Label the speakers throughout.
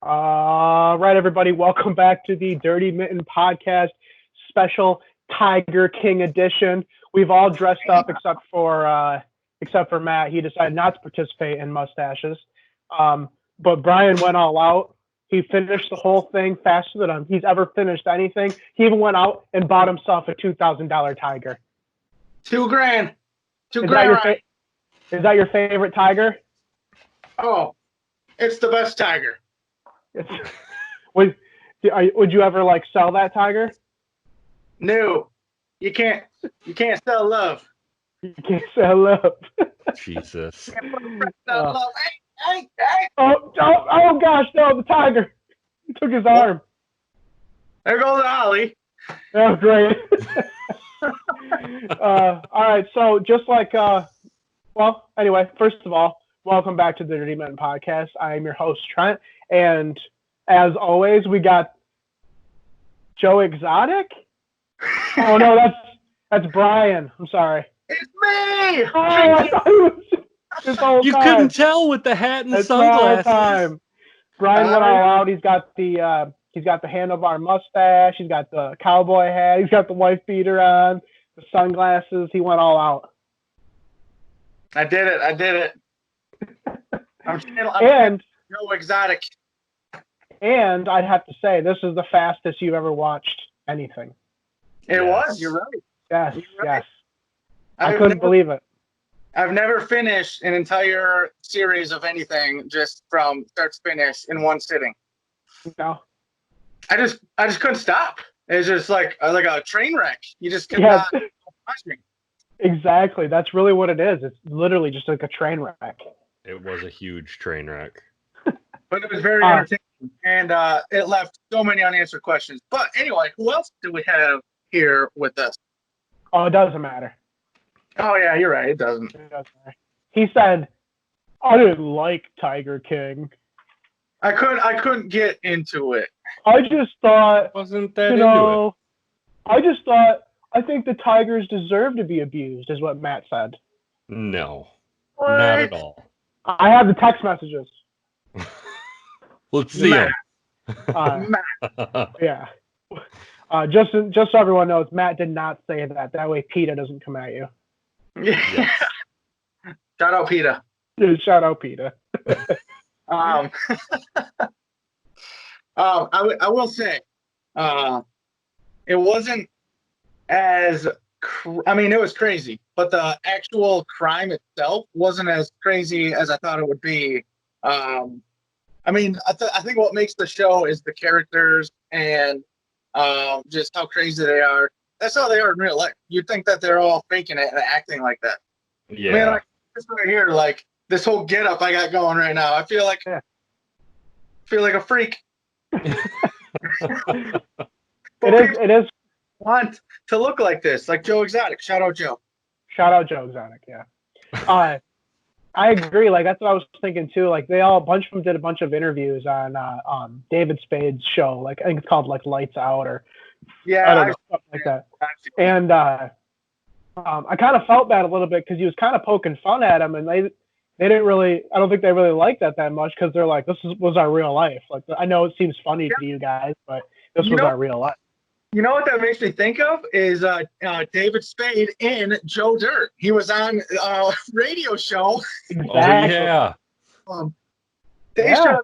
Speaker 1: All right, everybody, welcome back to the Dirty Mitten Podcast special Tiger King edition. We've all dressed up except for Matt. He decided not to participate in mustaches. But Brian went all out. He finished the whole thing faster than he's ever finished anything. He even went out and bought himself a $2,000 tiger.
Speaker 2: $2,000.
Speaker 1: Is that your favorite tiger?
Speaker 2: Oh, it's the best tiger.
Speaker 1: Would you ever sell that tiger?
Speaker 2: No, you can't sell love.
Speaker 1: You can't sell love.
Speaker 3: Jesus.
Speaker 2: Love. Hey.
Speaker 1: Oh gosh, no, the tiger. He took his arm.
Speaker 2: There goes Ollie.
Speaker 1: That was great. All right, so just anyway, first of all, welcome back to the Dirty Men Podcast. I am your host, Trent, and as always, we got Joe Exotic. Oh no, that's Brian. I'm sorry.
Speaker 2: It's me.
Speaker 1: Oh, I thought it was this whole
Speaker 3: You
Speaker 1: time.
Speaker 3: couldn't tell with the hat and
Speaker 1: It's
Speaker 3: sunglasses.
Speaker 1: time. Brian went all out. He's got the handlebar mustache. He's got the cowboy hat. He's got the wife beater on. The sunglasses. He went all out.
Speaker 2: I did it. I'm Joe Exotic.
Speaker 1: And I'd have to say, this is the fastest you've ever watched anything.
Speaker 2: It was. You're right.
Speaker 1: Yes,
Speaker 2: You're right.
Speaker 1: yes. I couldn't believe it.
Speaker 2: I've never finished an entire series of anything just from start to finish in one sitting.
Speaker 1: No.
Speaker 2: I just couldn't stop. It's just like a train wreck. You just cannot watch me.
Speaker 1: Exactly. That's really what it is. It's literally just like a train wreck.
Speaker 3: It was a huge train wreck.
Speaker 2: But it was very entertaining, and it left so many unanswered questions. But anyway, who else do we have here with us?
Speaker 1: Oh, it doesn't matter.
Speaker 2: Oh, yeah, you're right. It doesn't.
Speaker 1: It doesn't matter. He said, I didn't like Tiger King.
Speaker 2: I couldn't get into it.
Speaker 1: I just thought,
Speaker 3: Wasn't that into it?
Speaker 1: I think the tigers deserve to be abused, is what Matt said.
Speaker 3: No,
Speaker 2: What?
Speaker 3: not at all.
Speaker 1: I have the text messages.
Speaker 3: Let's see them.
Speaker 1: Yeah. Just so everyone knows, Matt did not say that. That way PETA doesn't come at you.
Speaker 2: Yeah.
Speaker 3: Yes.
Speaker 2: Shout out PETA.
Speaker 1: Shout out PETA.
Speaker 2: I will say, it wasn't as, it was crazy, but the actual crime itself wasn't as crazy as I thought it would be. I think what makes the show is the characters and just how crazy they are. That's how they are in real life. You'd think that they're all faking it and acting like that.
Speaker 3: Yeah.
Speaker 2: This right here, this whole getup I got going right now, I feel like a freak.
Speaker 1: It is.
Speaker 2: Want to look like this, like Joe Exotic. Shout out Joe.
Speaker 1: Shout out Joe Exotic. Yeah. I agree. That's what I was thinking too. A bunch of them did a bunch of interviews on David Spade's show. I think it's called Lights Out or stuff like that. And I kind of felt bad a little bit because he was kind of poking fun at him, and they didn't really. I don't think they really liked that much because they're like, was our real life. I know it seems funny to you guys, but this was our real life.
Speaker 2: You know what that makes me think of is David Spade in Joe Dirt. He was on a radio show.
Speaker 1: Exactly.
Speaker 3: Oh, yeah.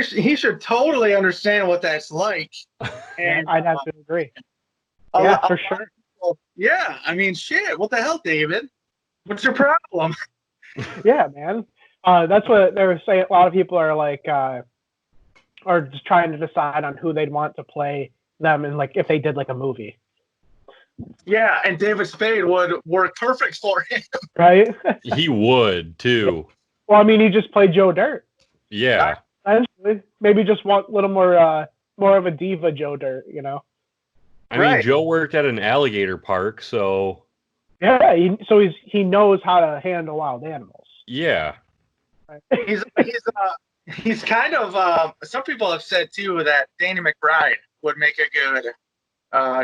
Speaker 2: He should totally understand what that's like. And
Speaker 1: I'd have to agree. Yeah, for sure.
Speaker 2: Yeah, shit. What the hell, David? What's your problem?
Speaker 1: Yeah, man. That's what they were saying. A lot of people are are just trying to decide on who they'd want to play them and if they did a movie.
Speaker 2: Yeah, and David Spade would work perfect for him.
Speaker 1: Right?
Speaker 3: He would too.
Speaker 1: Well, he just played Joe Dirt.
Speaker 3: Yeah.
Speaker 1: Maybe just want a little more of a diva Joe Dirt,
Speaker 3: Joe worked at an alligator park, so
Speaker 1: yeah, he knows how to handle wild animals.
Speaker 3: yeah.
Speaker 1: Right.
Speaker 2: He's kind of some people have said too that Danny McBride would make a good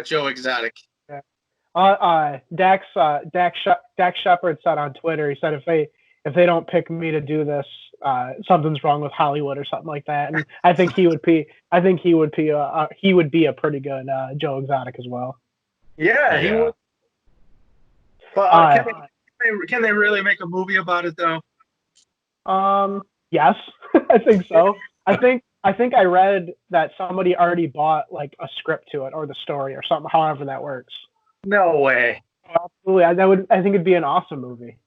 Speaker 2: Joe Exotic.
Speaker 1: Yeah. Dax Shepard said on Twitter, he said if if they don't pick me to do this, something's wrong with Hollywood or something like that. And I think he would be a pretty good Joe Exotic as well.
Speaker 2: Yeah, he would. But can they really make a movie about it though?
Speaker 1: Yes, I think so. I think I read that somebody already bought like a script to it or the story or something. However that works.
Speaker 2: No way.
Speaker 1: Absolutely, I think it'd be an awesome movie.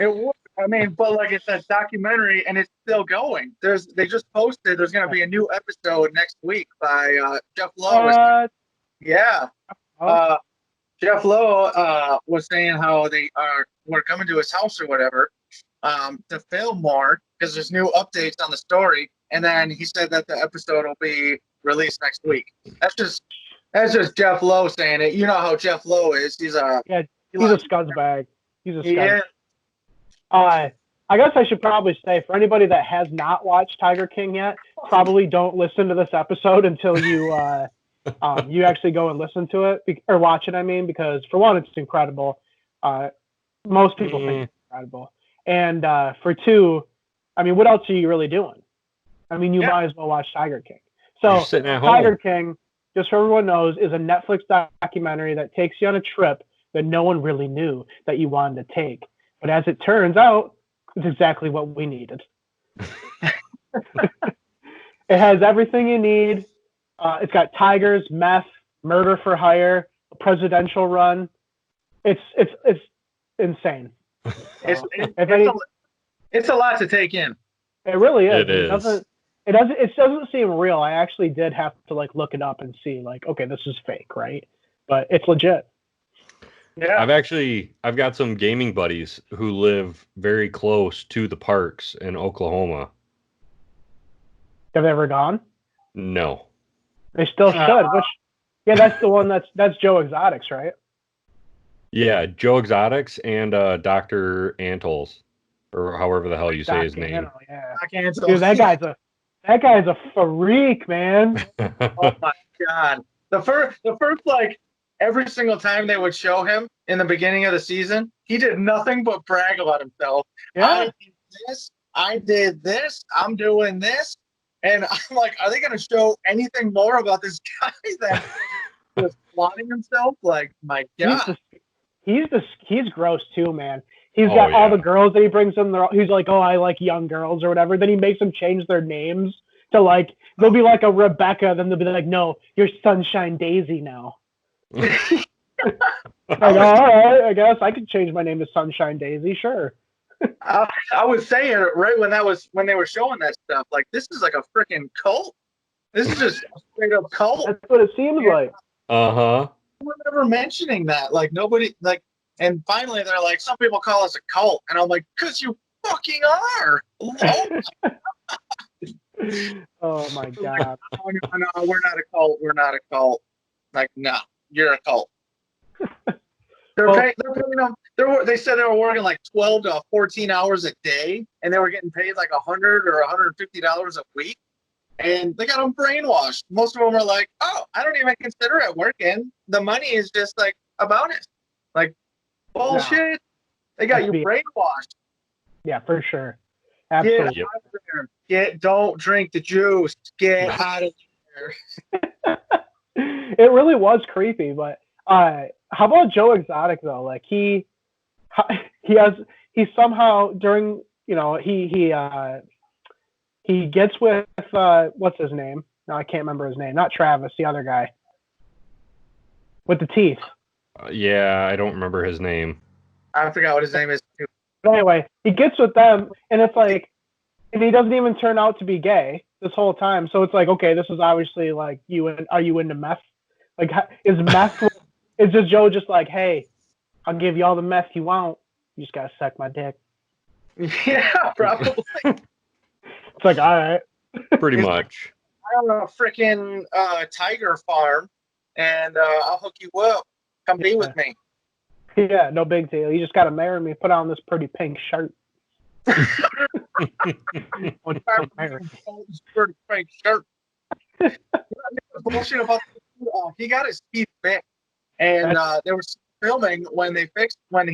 Speaker 2: It would. I mean, but like it's a documentary and it's still going. They just posted there's gonna be a new episode next week by Jeff Lowe. Yeah. Jeff Lowe was saying how we're coming to his house or whatever to film more because there's new updates on the story. And then he said that the episode will be released next week. That's just Jeff Lowe saying it. You know how Jeff Lowe is. He's a
Speaker 1: scuzzbag. He's a scuzzbag. I guess I should probably say for anybody that has not watched Tiger King yet, probably don't listen to this episode until you you actually go and listen to it or watch it. I mean, because for one, it's incredible. Most people think it's incredible, and for two, I mean, what else are you really doing? I mean, you might as well watch Tiger King. So Tiger King, just so everyone knows, is a Netflix documentary that takes you on a trip that no one really knew that you wanted to take. But as it turns out, it's exactly what we needed. It has everything you need. It's got tigers, meth, murder for hire, a presidential run. It's insane.
Speaker 2: It's a lot to take in.
Speaker 1: It really is.
Speaker 3: It is.
Speaker 1: It doesn't seem real. I actually did have to like look it up and see like, okay, this is fake, right? But it's legit.
Speaker 3: Yeah. I've got some gaming buddies who live very close to the parks in Oklahoma.
Speaker 1: Have they ever gone?
Speaker 3: No.
Speaker 1: They still should. That's the one that's Joe Exotics, right?
Speaker 3: Yeah, Joe Exotics and Dr. Antols, or however the hell you say his name.
Speaker 1: Dude, that guy's a freak, man.
Speaker 2: Oh my god. The first like every single time they would show him in the beginning of the season, he did nothing but brag about himself.
Speaker 1: Yeah.
Speaker 2: I did this, I'm doing this. And I'm like, are they going to show anything more about this guy that was flaunting himself? Like, my God.
Speaker 1: He's gross too, man. He's got all the girls that he brings in. He's like, oh, I like young girls or whatever. Then he makes them change their names to like, they'll be like a Rebecca. Then they'll be like, no, you're Sunshine Daisy now. Like, all right, I guess I could change my name to Sunshine Daisy. Sure.
Speaker 2: I was saying right when they were showing that stuff, like this is like a freaking cult. This is just a straight up cult.
Speaker 1: That's what it seems like.
Speaker 2: We're never mentioning that. Like nobody like, and finally they're like, some people call us a cult, and I'm like, cause you fucking are.
Speaker 1: Oh my god.
Speaker 2: No, we're not a cult. We're not a cult. Like, no, you're a cult. They're paying them. They said they were working like 12 to 14 hours a day, and they were getting paid like $100 or $150 a week. And they got them brainwashed. Most of them are like, "Oh, I don't even consider it working. The money is just like a bonus." Like, bullshit. No. They got you brainwashed.
Speaker 1: Yeah, for sure. Absolutely.
Speaker 2: Get out of there. Don't drink the juice. Get out of there.
Speaker 1: It really was creepy, but. How about Joe Exotic though? Like he somehow during he gets with what's his name? No, I can't remember his name. Not Travis, the other guy with the teeth.
Speaker 3: Yeah, I don't remember his name.
Speaker 2: I forgot what his name is too.
Speaker 1: But anyway, he gets with them, and it's like, and he doesn't even turn out to be gay this whole time. So it's like, okay, this is obviously like are you into meth? Like, is meth? Is just Joe just like, hey, I'll give you all the meth you want. You just gotta suck my dick.
Speaker 2: Yeah, probably.
Speaker 1: It's like, all right.
Speaker 3: Pretty much.
Speaker 2: I own a freaking tiger farm, and I'll hook you up. Come be with me.
Speaker 1: Yeah, no big deal. You just gotta marry me. Put on this pretty pink shirt.
Speaker 2: Pretty pink shirt. Bullshit about he got his teeth fixed. And they were filming when he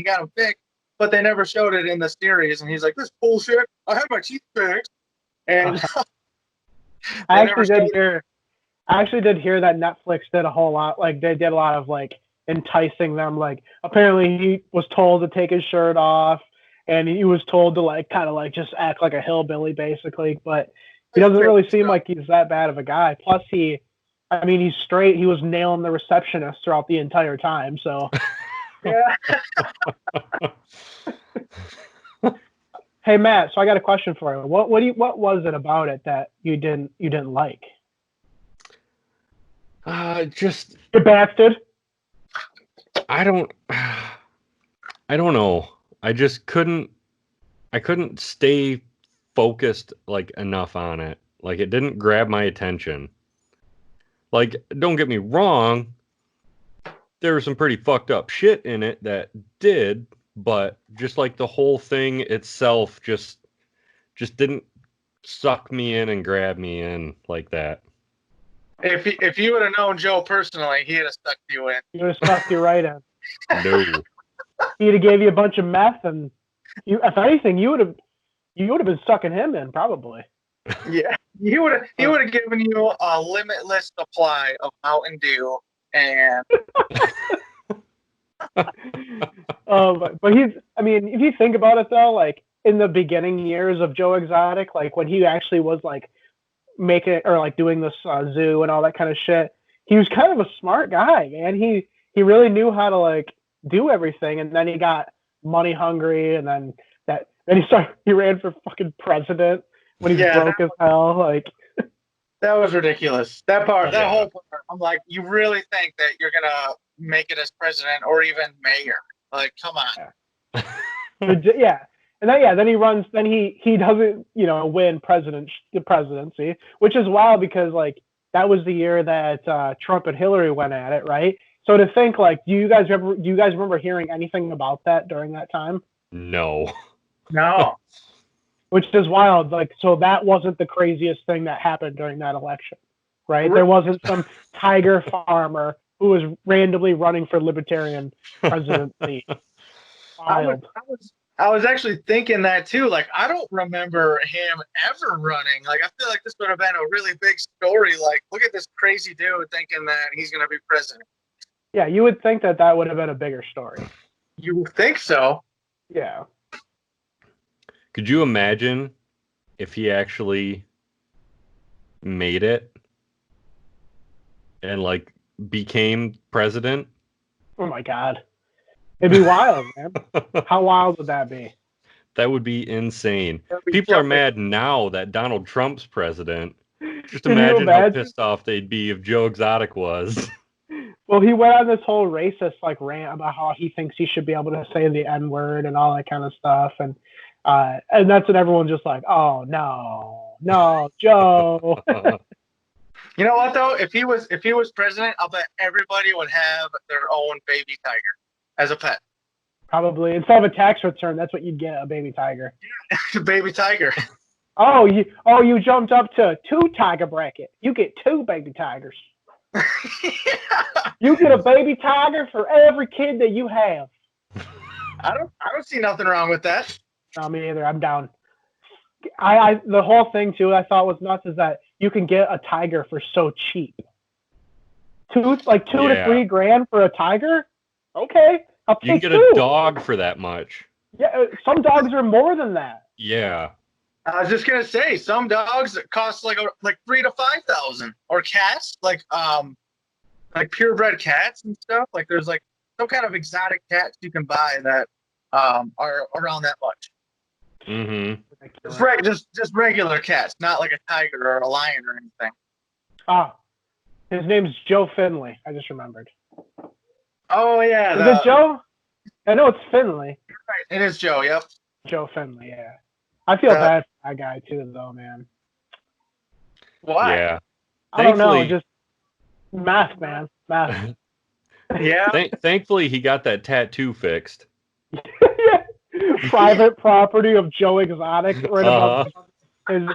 Speaker 2: got him fixed, but they never showed it in the series. And he's like, "This bullshit. I had my teeth fixed." And
Speaker 1: I actually did hear that Netflix did a whole lot. Like they did a lot of like enticing them. Like apparently he was told to take his shirt off, and he was told to like kind of like just act like a hillbilly basically. But he doesn't really seem like he's that bad of a guy. Plus he's straight. He was nailing the receptionist throughout the entire time. So
Speaker 2: yeah.
Speaker 1: Hey Matt, so I got a question for you. What was it about it that you didn't like?
Speaker 3: Just
Speaker 1: You bastard.
Speaker 3: I don't know. I just couldn't stay focused like enough on it. Like it didn't grab my attention. Like, don't get me wrong, there was some pretty fucked up shit in it that did, but just like the whole thing itself just didn't suck me in and grab me in like that.
Speaker 2: If you would have known Joe personally, he'd have sucked you in.
Speaker 1: He would have sucked you right in.
Speaker 3: No.
Speaker 1: He'd have gave you a bunch of meth, and if anything, you would have been sucking him in probably.
Speaker 2: Yeah, he would have given you a limitless supply of Mountain Dew and.
Speaker 1: But if you think about it though, like in the beginning years of Joe Exotic, like when he actually was like making or like doing this zoo and all that kind of shit, he was kind of a smart guy, man. He really knew how to like do everything, and then he got money hungry, and then he ran for fucking president when he's broke as hell. Like
Speaker 2: that was ridiculous. That whole part, I'm like, you really think that you're gonna make it as president or even mayor? Like, come on.
Speaker 1: Yeah. And then he runs. Then he doesn't win the presidency, which is wild because like that was the year that Trump and Hillary went at it, right? So to think like, do you guys remember hearing anything about that during that time?
Speaker 3: No.
Speaker 1: Which is wild. Like, so that wasn't the craziest thing that happened during that election, right? There wasn't some tiger farmer who was randomly running for libertarian presidency. Wild.
Speaker 2: I was actually thinking that too. Like, I don't remember him ever running. Like, I feel like this would have been a really big story. Like, look at this crazy dude thinking that he's going to be president.
Speaker 1: Yeah, you would think that would have been a bigger story.
Speaker 2: You think so?
Speaker 1: Yeah.
Speaker 3: Could you imagine if he actually made it and like became president?
Speaker 1: Oh my God. It'd be wild, man. How wild would that be?
Speaker 3: That would be insane. People are mad now that Donald Trump's president. Just imagine how pissed off they'd be if Joe Exotic was.
Speaker 1: Well, he went on this whole racist like rant about how he thinks he should be able to say the N-word and all that kind of stuff, and that's when everyone's just like, "Oh no, Joe."
Speaker 2: You know what though? If he was president, I'll bet everybody would have their own baby tiger as a pet.
Speaker 1: Probably instead of a tax return, that's what you'd get, a baby tiger.
Speaker 2: Baby tiger.
Speaker 1: Oh, you jumped up to 2 tiger bracket. You get 2 baby tigers. You get a baby tiger for every kid that you have.
Speaker 2: I don't see nothing wrong with that.
Speaker 1: No, me either. I'm down. The whole thing too I thought was nuts is that you can get a tiger for so cheap. 2 to 3 grand for a tiger? Okay. I'll take 2.
Speaker 3: You can get a dog for that much.
Speaker 1: Yeah, some dogs are more than that.
Speaker 3: Yeah.
Speaker 2: I was just gonna say, some dogs cost like $3,000 to $5,000, or cats like purebred cats and stuff. Like there's like some kind of exotic cats you can buy that are around that much.
Speaker 3: Mm-hmm.
Speaker 2: Just regular cats, not like a tiger or a lion or anything.
Speaker 1: Ah, his name's Joe Finley. I just remembered.
Speaker 2: Oh yeah,
Speaker 1: is it Joe? I know it's Finley.
Speaker 2: Right, it is Joe. Yep.
Speaker 1: Joe Finley. Yeah. I feel bad for that guy too, though, man.
Speaker 2: Why?
Speaker 3: Yeah.
Speaker 1: I don't know. Just math, man. Math.
Speaker 2: Yeah.
Speaker 3: Thankfully, he got that tattoo fixed.
Speaker 1: Yeah. Private property of Joe Exotic. Right above his...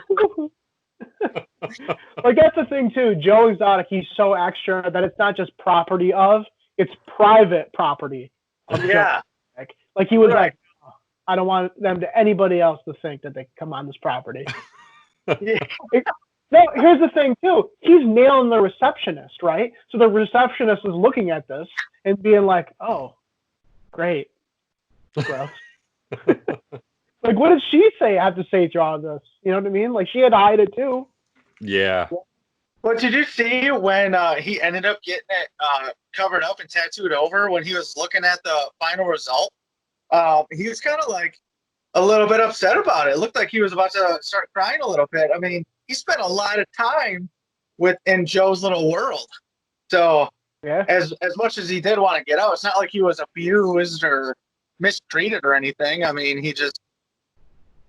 Speaker 1: Like, that's the thing, too. Joe Exotic, he's so extra that it's not just property of, it's private property of Joe Exotic. Like, he was like, I don't want anybody else to think that they can come on this property.
Speaker 2: Yeah.
Speaker 1: No, here's the thing too. He's nailing the receptionist, right? So the receptionist is looking at this and being like, "Oh, great, gross." Like, what did she have to say through all this? You know what I mean? Like, she had to hide it too.
Speaker 3: Yeah.
Speaker 2: But did you see when he ended up getting it covered up and tattooed over when he was looking at the final result? He was kind of like a little bit upset about it. It looked like he was about to start crying a little bit. I mean, he spent a lot of time in Joe's little world. So
Speaker 1: Yeah.
Speaker 2: as much as he did want to get out, it's not like he was abused or mistreated or anything. I mean, he just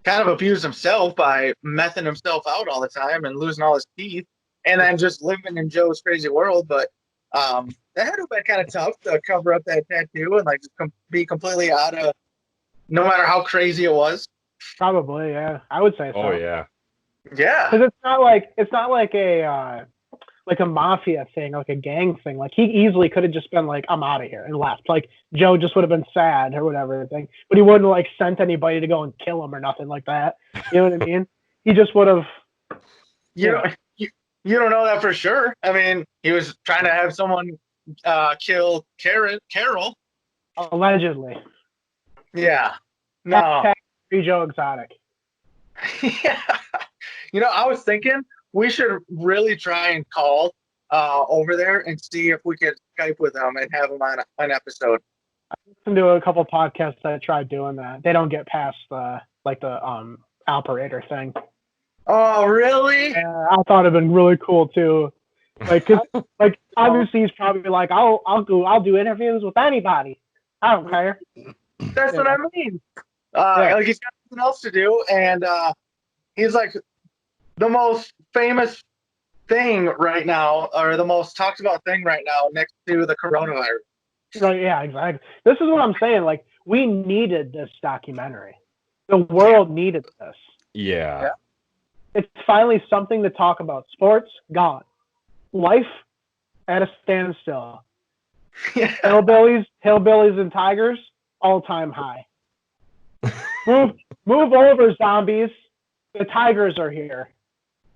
Speaker 2: kind of abused himself by messing himself out all the time and losing all his teeth and then just living in Joe's crazy world. But that had to have been kind of tough to cover up that tattoo and like be completely out of, no matter how crazy it was.
Speaker 1: Probably, yeah. I would say so.
Speaker 3: Oh yeah.
Speaker 2: Yeah.
Speaker 1: Because it's not like a mafia thing, like a gang thing. Like, he easily could have just been like, "I'm out of here," and left. Like, Joe just would have been sad or whatever thing, but he wouldn't have, like, sent anybody to go and kill him or nothing like that. You know what I mean? He just would have.
Speaker 2: You don't know that for sure. I mean, he was trying to have someone kill Carol.
Speaker 1: Allegedly.
Speaker 2: Yeah. No.
Speaker 1: Free Joe Exotic.
Speaker 2: Yeah. You know, I was thinking we should really try and call over there and see if we could Skype with them and have them on an episode.
Speaker 1: I listened to a couple podcasts that tried doing that. They don't get past the operator thing.
Speaker 2: Oh, really?
Speaker 1: I thought it'd been really cool too. Like, 'cause, like, obviously he's probably like, I'll do interviews with anybody. I don't care.
Speaker 2: That's what I mean. Like, he's got nothing else to do, and he's like the most famous thing right now, or the most talked about thing right now, next to the coronavirus.
Speaker 1: Like, yeah, exactly. This is what I'm saying. Like, we needed this documentary. The world needed this.
Speaker 3: Yeah.
Speaker 1: It's finally something to talk about. Sports, gone. Life at a standstill.
Speaker 2: Yeah.
Speaker 1: Hillbillies and tigers, all-time high. Move over, zombies. The tigers are here.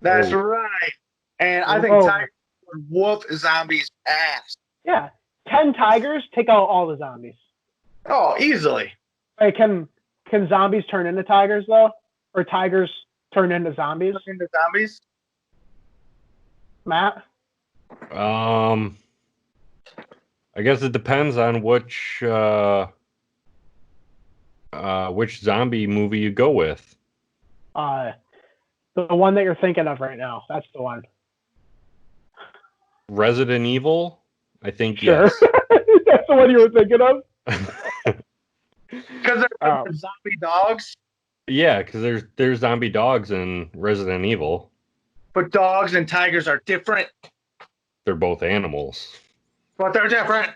Speaker 2: That's right. And I think tigers would whoop zombies' ass.
Speaker 1: Yeah. 10 tigers take out all the zombies.
Speaker 2: Oh, easily.
Speaker 1: Hey, can zombies turn into tigers, though? Or tigers turn into zombies? Matt?
Speaker 3: I guess it depends on which zombie movie you go with.
Speaker 1: The one that you're thinking of right now. That's the one.
Speaker 3: Resident Evil? I think
Speaker 1: sure.
Speaker 3: Yes.
Speaker 1: That's the one you were thinking of?
Speaker 2: Because they're zombie dogs?
Speaker 3: Yeah, because there's zombie dogs in Resident Evil.
Speaker 2: But dogs and tigers are different.
Speaker 3: They're both animals.
Speaker 2: But they're different.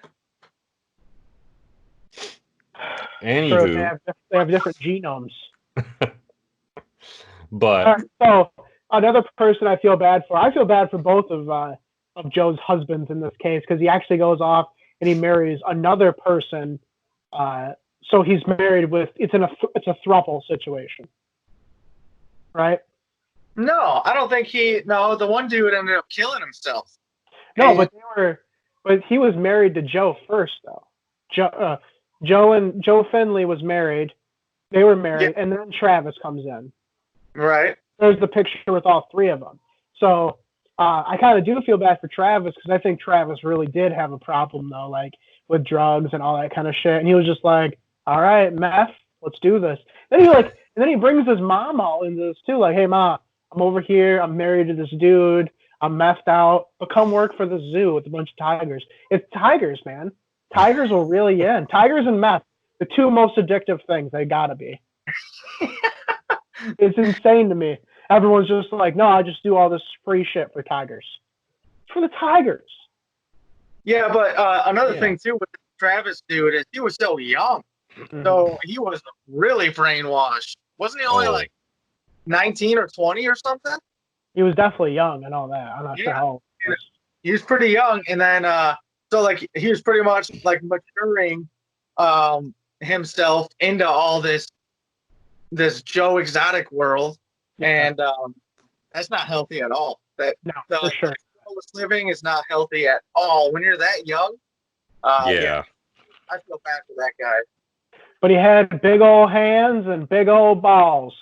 Speaker 3: Anywho.
Speaker 1: They have different genomes.
Speaker 3: But
Speaker 1: so another person I feel bad for. I feel bad for both of Joe's husbands in this case, because he actually goes off and he marries another person. So he's married with it's a throuple situation, right?
Speaker 2: No, I don't think the one dude ended up killing himself.
Speaker 1: No, but he was married to Joe first, though. Joe Finley was married. They were married, and then Travis comes in.
Speaker 2: Right.
Speaker 1: There's the picture with all three of them. So I kind of do feel bad for Travis, because I think Travis really did have a problem, though, like with drugs and all that kind of shit. And he was just like, "All right, meth, let's do this." And then he brings his mom all into this too. Like, "Hey, Ma, I'm over here. I'm married to this dude. I'm methed out, but come work for the zoo with a bunch of tigers." It's tigers, man. Tigers will reel you in. Tigers and meth, the two most addictive things. They gotta be. It's insane to me. Everyone's just like, "No, I just do all this free shit for tigers." It's for the tigers.
Speaker 2: Yeah, but another thing too with Travis dude is he was so young. Mm-hmm. So he was really brainwashed. Wasn't he only like 19 or 20 or something?
Speaker 1: He was definitely young and all that. I'm not sure how old he was.
Speaker 2: He was pretty young, and then so like he was pretty much like maturing himself into all this this Joe Exotic world, and that's not healthy at all. That
Speaker 1: No,
Speaker 2: the
Speaker 1: for sure.
Speaker 2: lifestyle living is not healthy at all when you're that young.
Speaker 3: Yeah.
Speaker 2: I feel bad for that guy.
Speaker 1: But he had big old hands and big old balls.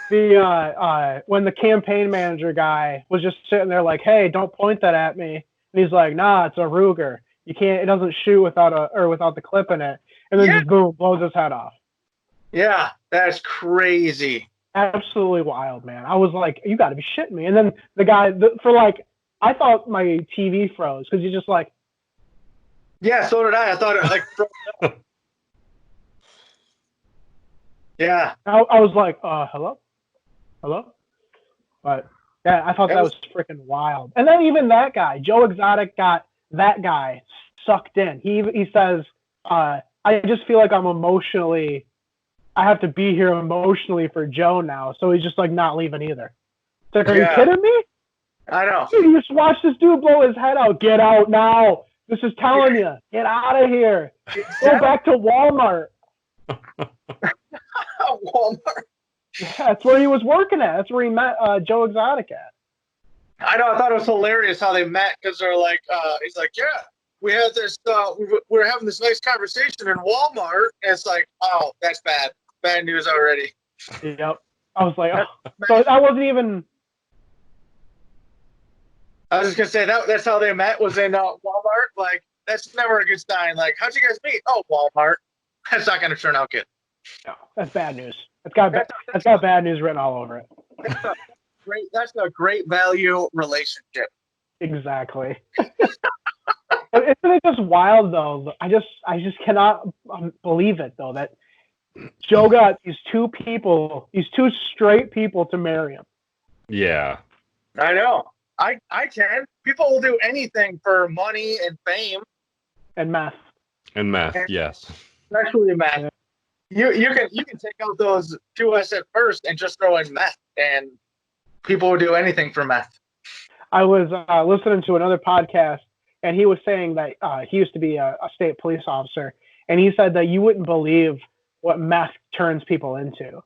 Speaker 1: When the campaign manager guy was just sitting there like, "Hey, don't point that at me," and he's like, "Nah, it's a Ruger. You can't. It doesn't shoot without the clip in it." And then just boom, blows his head off.
Speaker 2: Yeah, that's crazy.
Speaker 1: Absolutely wild, man. I was like, "You got to be shitting me!" And then the guy I thought my TV froze because he's just like,
Speaker 2: yeah, so did I. I thought it like, yeah.
Speaker 1: I was like, hello, but yeah, I thought that was freaking wild. And then even that guy, Joe Exotic, got that guy sucked in. He says, I just feel like I have to be here emotionally for Joe now. So he's just like not leaving either. It's like, are you kidding me?
Speaker 2: I know.
Speaker 1: Dude, you just watch this dude blow his head out. Get out now. This is telling you. Get out of here. Go back to Walmart.
Speaker 2: Walmart.
Speaker 1: Yeah, that's where he was working at. That's where he met Joe Exotic at.
Speaker 2: I know. I thought it was hilarious how they met because they're like, he's like, yeah, we had this, we were having this nice conversation in Walmart. And it's like, oh, that's bad. Bad news already.
Speaker 1: Yep. I was like, oh. So that wasn't even.
Speaker 2: I was just gonna say that's how they met was in Walmart. Like that's never a good sign. Like how'd you guys meet? Oh, Walmart. That's not gonna turn out good.
Speaker 1: No, that's bad news. It's got bad news written all over it.
Speaker 2: That's a great value relationship.
Speaker 1: Exactly. Isn't it just wild though? I just cannot believe it though that Joe got these two straight people to marry him.
Speaker 3: Yeah.
Speaker 2: I know. I can. People will do anything for money and fame.
Speaker 1: And meth.
Speaker 3: Yes.
Speaker 2: Especially meth. Yeah. You can take out those 2S at first and just throw in meth, and people will do anything for meth.
Speaker 1: I was listening to another podcast, and he was saying that he used to be a state police officer, and he said that you wouldn't believe what meth turns people into.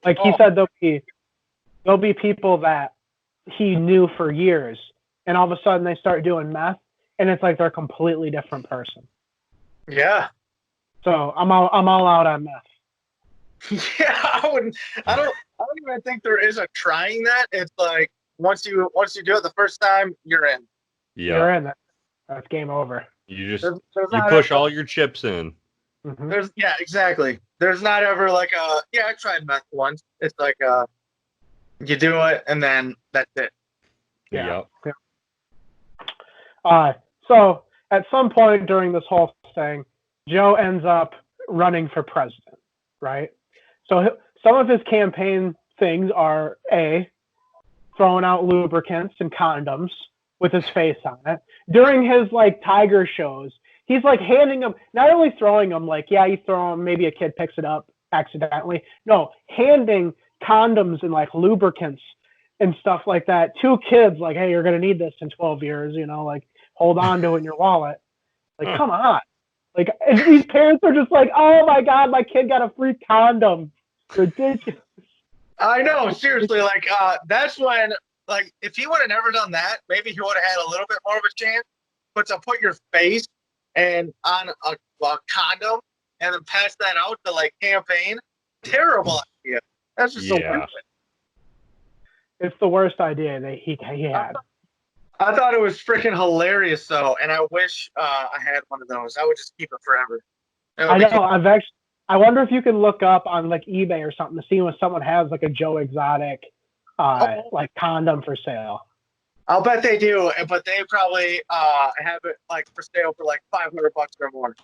Speaker 1: Like he said, there'll be people that he knew for years, and all of a sudden they start doing meth, and it's like they're a completely different person.
Speaker 2: Yeah.
Speaker 1: So I'm all out on meth.
Speaker 2: Yeah, I don't even think there is a trying that. It's like once you do it the first time, you're in.
Speaker 3: Yeah.
Speaker 1: You're in. That's game over.
Speaker 3: You just you push all your chips in.
Speaker 1: Mm-hmm.
Speaker 2: Yeah, exactly. There's not ever like I tried meth once. It's like you do it and then that's it.
Speaker 3: Yeah.
Speaker 1: So at some point during this whole thing, Joe ends up running for president, right? So some of his campaign things are throwing out lubricants and condoms with his face on it. During his like Tiger shows, he's like handing them, not only throwing them, like, yeah, you throw them, maybe a kid picks it up accidentally. No, handing condoms and like lubricants and stuff like that to kids, like, hey, you're going to need this in 12 years, like hold on to it in your wallet. Like, come on. Like, and these parents are just like, oh my God, my kid got a free condom. Ridiculous.
Speaker 2: I know, seriously, like that's when, like, if he would have never done that, maybe he would have had a little bit more of a chance. But to put your face and on a condom and then pass that out to like campaign, terrible idea. That's just so stupid.
Speaker 1: It's the worst idea that he had.
Speaker 2: I thought it was freaking hilarious though, and I wish I had one of those. I would just keep it forever.
Speaker 1: I know. I wonder if you can look up on like eBay or something to see when someone has like a Joe Exotic like condom for sale.
Speaker 2: I'll bet they do, but they probably have it like for sale for like $500 or more.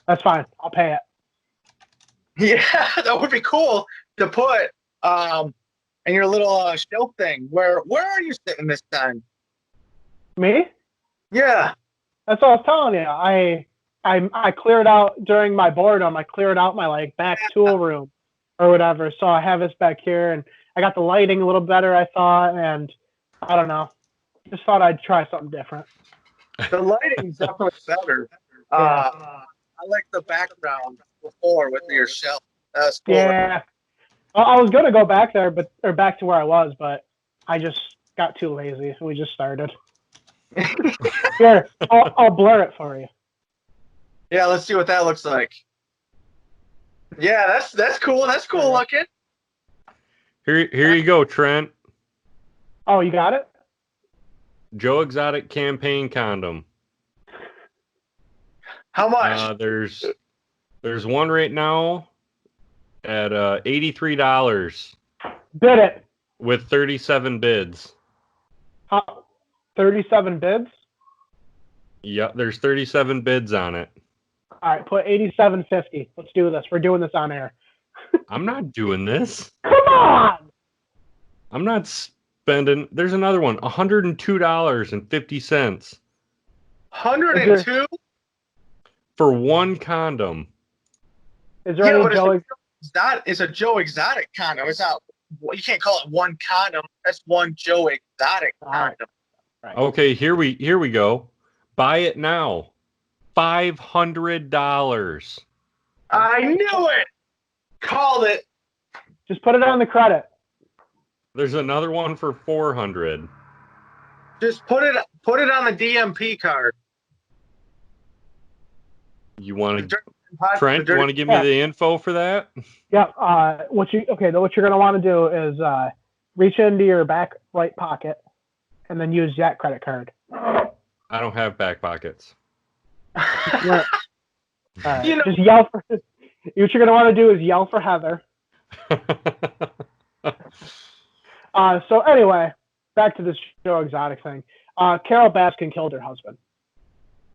Speaker 1: That's fine. I'll pay it.
Speaker 2: Yeah, that would be cool to put in your little shelf thing. Where are you sitting this time?
Speaker 1: Me?
Speaker 2: Yeah.
Speaker 1: That's what I was telling you. I cleared out during my boredom. I cleared out my like back tool room or whatever. So I have this back here, and I got the lighting a little better, I thought, and I don't know. Just thought I'd try something different.
Speaker 2: The lighting's definitely better. like the background before with your shell. That's cool.
Speaker 1: Yeah. I was gonna go back there, or back to where I was, but I just got too lazy. We just started. Here, I'll blur it for you.
Speaker 2: Yeah, let's see what that looks like. Yeah, that's cool. That's cool looking.
Speaker 3: Here you go, Trent.
Speaker 1: Oh, you got it?
Speaker 3: Joe Exotic campaign condom.
Speaker 2: How much?
Speaker 3: There's one right now at $83
Speaker 1: Bid it.
Speaker 3: with 37 bids.
Speaker 1: 37 bids?
Speaker 3: Yep, there's 37 bids on it.
Speaker 1: All right, put 87.50. Let's do this. We're doing this on air.
Speaker 3: I'm not doing this.
Speaker 1: Come on!
Speaker 3: I'm not spending. There's another one, $102.50
Speaker 2: 102?
Speaker 3: for one condom.
Speaker 1: Is there any Joe?
Speaker 2: It's a Joe Exotic condom. It's not. You can't call it one condom. That's one Joe Exotic condom.
Speaker 1: Right.
Speaker 3: Okay, here we go. Buy it now. $500.
Speaker 2: I knew it. Called it.
Speaker 1: Just put it on the credit.
Speaker 3: There's another one for $400.
Speaker 2: Just put it on the DMP card.
Speaker 3: You want to, Trent? You want to give me the info for that?
Speaker 1: Yeah. What you're gonna want to do is reach into your back right pocket and then use that credit card.
Speaker 3: I don't have back pockets.
Speaker 1: Just yell for. What you're gonna want to do is yell for Heather. So anyway, back to this Joe Exotic thing. Carol Baskin killed her husband.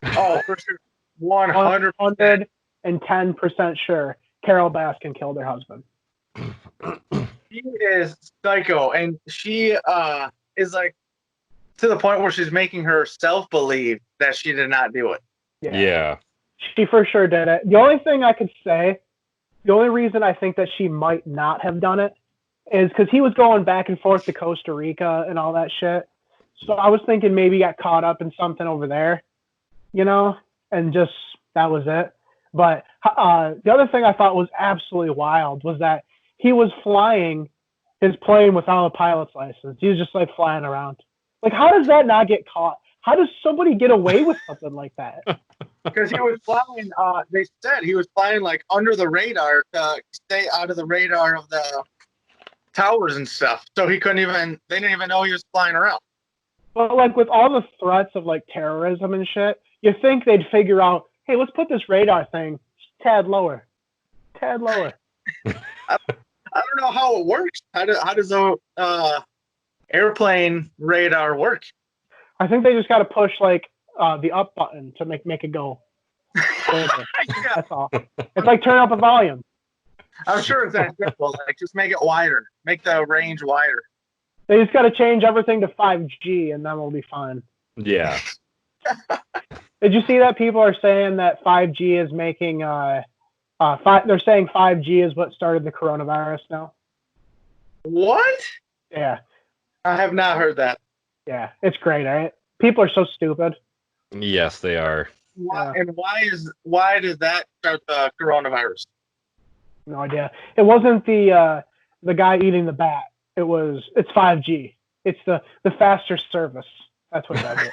Speaker 2: Oh, for sure. 110%
Speaker 1: sure Carol Baskin killed her husband.
Speaker 2: She is psycho, and she is like to the point where she's making herself believe that she did not do it.
Speaker 3: Yeah.
Speaker 1: She for sure did it. The only thing I could say, the only reason I think that she might not have done it is because he was going back and forth to Costa Rica and all that shit. So I was thinking maybe he got caught up in something over there, and just that was it. But the other thing I thought was absolutely wild was that he was flying his plane without a pilot's license. He was just like flying around. Like, how does that not get caught? How does somebody get away with something like that?
Speaker 2: Because he was flying, they said he was flying like under the radar to stay out of the radar of the towers and stuff. So they didn't even know he was flying around.
Speaker 1: But like with all the threats of like terrorism and shit, you think they'd figure out, hey, let's put this radar thing tad lower. I don't know how it works. How does the airplane radar work? I think they just got to push like the up button to make it go.
Speaker 2: Yeah.
Speaker 1: That's all. It's like turn up the volume.
Speaker 2: I'm sure it's that simple. Like just make it wider, make the range wider.
Speaker 1: They just got to change everything to 5G, and then we'll be fine.
Speaker 3: Yeah.
Speaker 1: Did you see that people are saying that 5G is making they're saying 5G is what started the coronavirus now?
Speaker 2: What?
Speaker 1: Yeah.
Speaker 2: I have not heard that.
Speaker 1: Yeah, it's great, right? People are so stupid.
Speaker 3: Yes, they are.
Speaker 2: And why did that start the coronavirus?
Speaker 1: No idea. It wasn't the guy eating the bat. It's 5G. It's the faster service. That's what that is.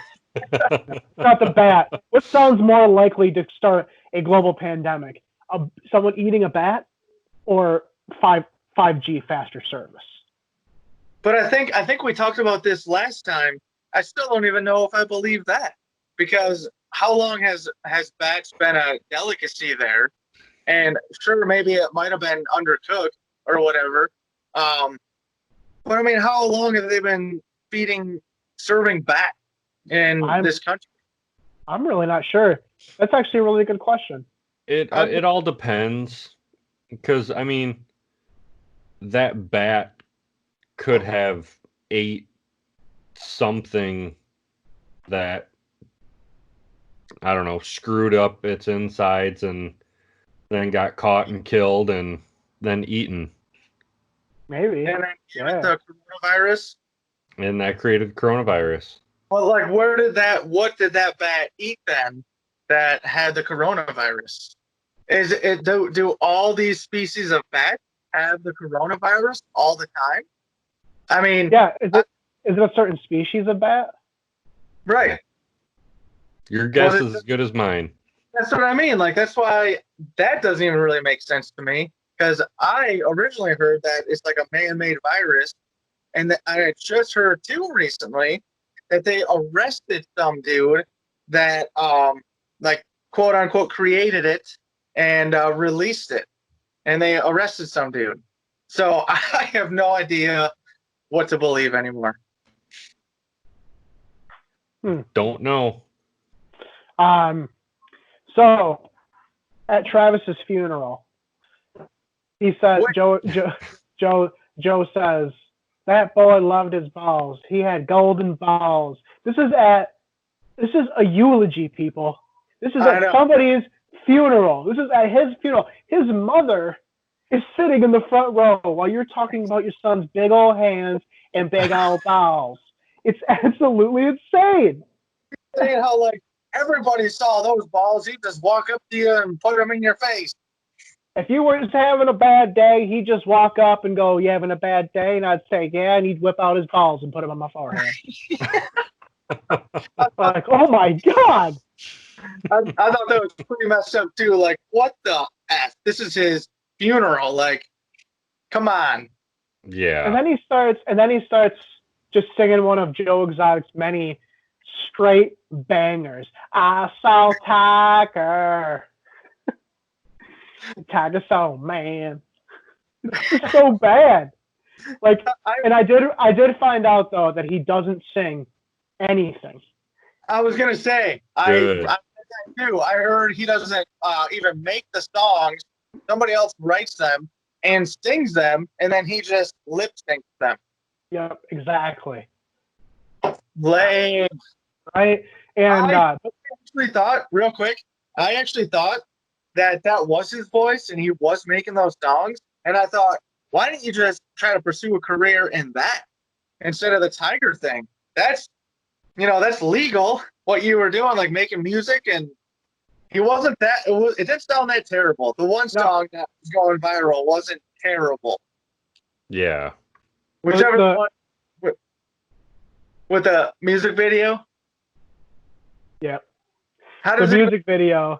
Speaker 1: Not the bat. What sounds more likely to start a global pandemic? Someone eating a bat or 5G faster service?
Speaker 2: But I think we talked about this last time. I still don't even know if I believe that, because how long has bats been a delicacy there? And sure, maybe it might have been undercooked or whatever. But I mean, how long have they been serving bat in this country?
Speaker 1: I'm really not sure. That's actually a really good question.
Speaker 3: It all depends, because I mean, that bat could have ate something that, I don't know, screwed up its insides and then got caught and killed and then eaten.
Speaker 1: Maybe.
Speaker 2: And then the coronavirus.
Speaker 3: And that created coronavirus.
Speaker 2: Well, like, what did that bat eat then that had the coronavirus? Is it do all these species of bats have the coronavirus all the time? I mean,
Speaker 1: Yeah, is it a certain species of bat?
Speaker 2: right.
Speaker 3: Your guess
Speaker 2: Well,
Speaker 3: is as good as mine.
Speaker 2: that's what I mean. Like, that's why that doesn't even really make sense to me. Because I originally heard that it's like a man-made virus, and I had just heard too recently that they arrested some dude that like quote unquote created it and released it, and they arrested some dude. So I have no idea what to believe anymore.
Speaker 3: Don't know.
Speaker 1: So at Travis's funeral, he said,
Speaker 2: What?
Speaker 1: Joe says, that boy loved his balls. He had golden balls. This is a eulogy, people. This is at somebody's funeral. This is at his funeral. His mother is sitting in the front row while you're talking about your son's big old hands and big old balls. It's absolutely insane.
Speaker 2: Saying how like everybody saw those balls, he'd just walk up to you and put them in your face.
Speaker 1: If you were just having a bad day, he'd just walk up and go, "You having a bad day?" And I'd say, "Yeah," and he'd whip out his balls and put them on my forehead. Like, oh my God.
Speaker 2: I thought that was pretty messed up too. Like, what the F? This is his funeral. Like, come on.
Speaker 3: Yeah.
Speaker 1: And then he starts just singing one of Joe Exotic's many straight bangers. I saw Tiger. Tiger Soul, man. It's so bad. Like, and I did find out though that he doesn't sing anything.
Speaker 2: I was gonna say, I do. I heard he doesn't even make the songs. Somebody else writes them and sings them, and then he just lip syncs them.
Speaker 1: Yep, exactly.
Speaker 2: Lame.
Speaker 1: Right? And
Speaker 2: I actually thought, real quick, that was his voice and he was making those songs. And I thought, why didn't you just try to pursue a career in that instead of the Tiger thing? That's legal what you were doing, like making music, and he wasn't that. It didn't sound that terrible. The one song that was going viral wasn't terrible.
Speaker 3: Yeah.
Speaker 2: Whichever one with the music video.
Speaker 1: Yeah.
Speaker 2: How does
Speaker 1: the music video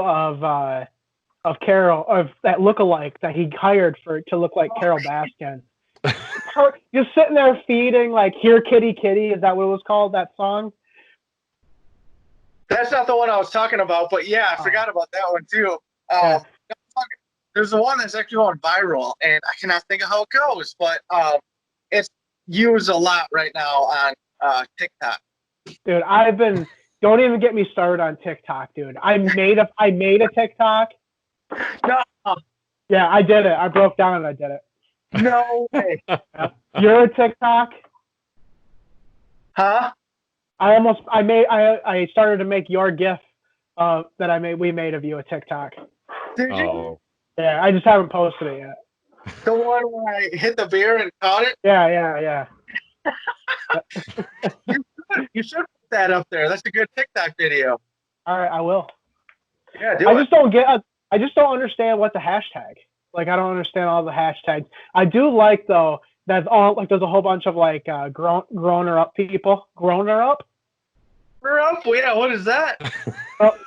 Speaker 1: of Carol, of that lookalike that he hired to look like Carol Baskin. Just sitting there feeding, like, "Here, kitty, kitty." Is that what it was called, that song?
Speaker 2: That's not the one I was talking about, but yeah, I forgot about that one too. There's the one that's actually going viral, and I cannot think of how it goes, but it's used a lot right now on TikTok.
Speaker 1: Dude, don't even get me started on TikTok, dude. I made a TikTok.
Speaker 2: No.
Speaker 1: Yeah, I did it. I broke down and I did it.
Speaker 2: No way.
Speaker 1: You're a TikTok?
Speaker 2: Huh?
Speaker 1: I started to make your GIF we made of you a TikTok.
Speaker 2: Did you?
Speaker 1: Yeah, I just haven't posted it yet.
Speaker 2: The one where I hit the beer and caught it?
Speaker 1: Yeah.
Speaker 2: You should put that up there. That's a good TikTok video.
Speaker 1: All right, I will.
Speaker 2: Yeah,
Speaker 1: I just don't understand what the hashtag. Like, I don't understand all the hashtags. I do like, though, that's all, like, there's a whole bunch of, like, grown-up people. Grown-up?
Speaker 2: Yeah, what is that?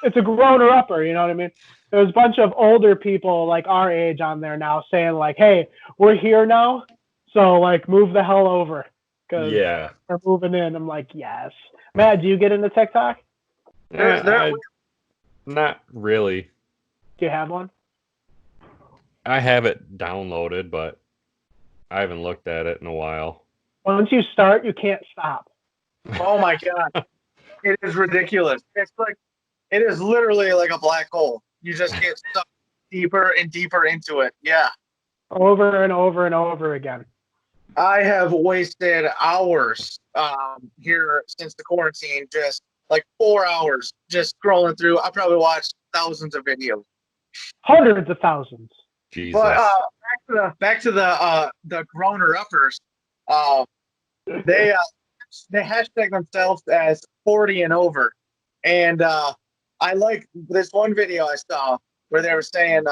Speaker 1: It's a grown-upper, you know what I mean? There's a bunch of older people, like, our age on there now saying, like, "Hey, we're here now, so, like, move the hell over." Because we're moving in. I'm like, yes. Matt, do you get into TikTok?
Speaker 3: Not really.
Speaker 1: Do you have one?
Speaker 3: I have it downloaded, but I haven't looked at it in a while.
Speaker 1: Once you start, you can't stop.
Speaker 2: Oh my God. It is ridiculous. It is literally like a black hole. You just get sucked deeper and deeper into it. Yeah.
Speaker 1: Over and over and over again.
Speaker 2: I have wasted hours here since the quarantine, just like 4 hours just scrolling through. I probably watched thousands of videos.
Speaker 1: Hundreds of thousands.
Speaker 3: Jesus.
Speaker 2: But back to the grown-uppers. They hashtag themselves as 40 and over, and I like this one video I saw where they were saying,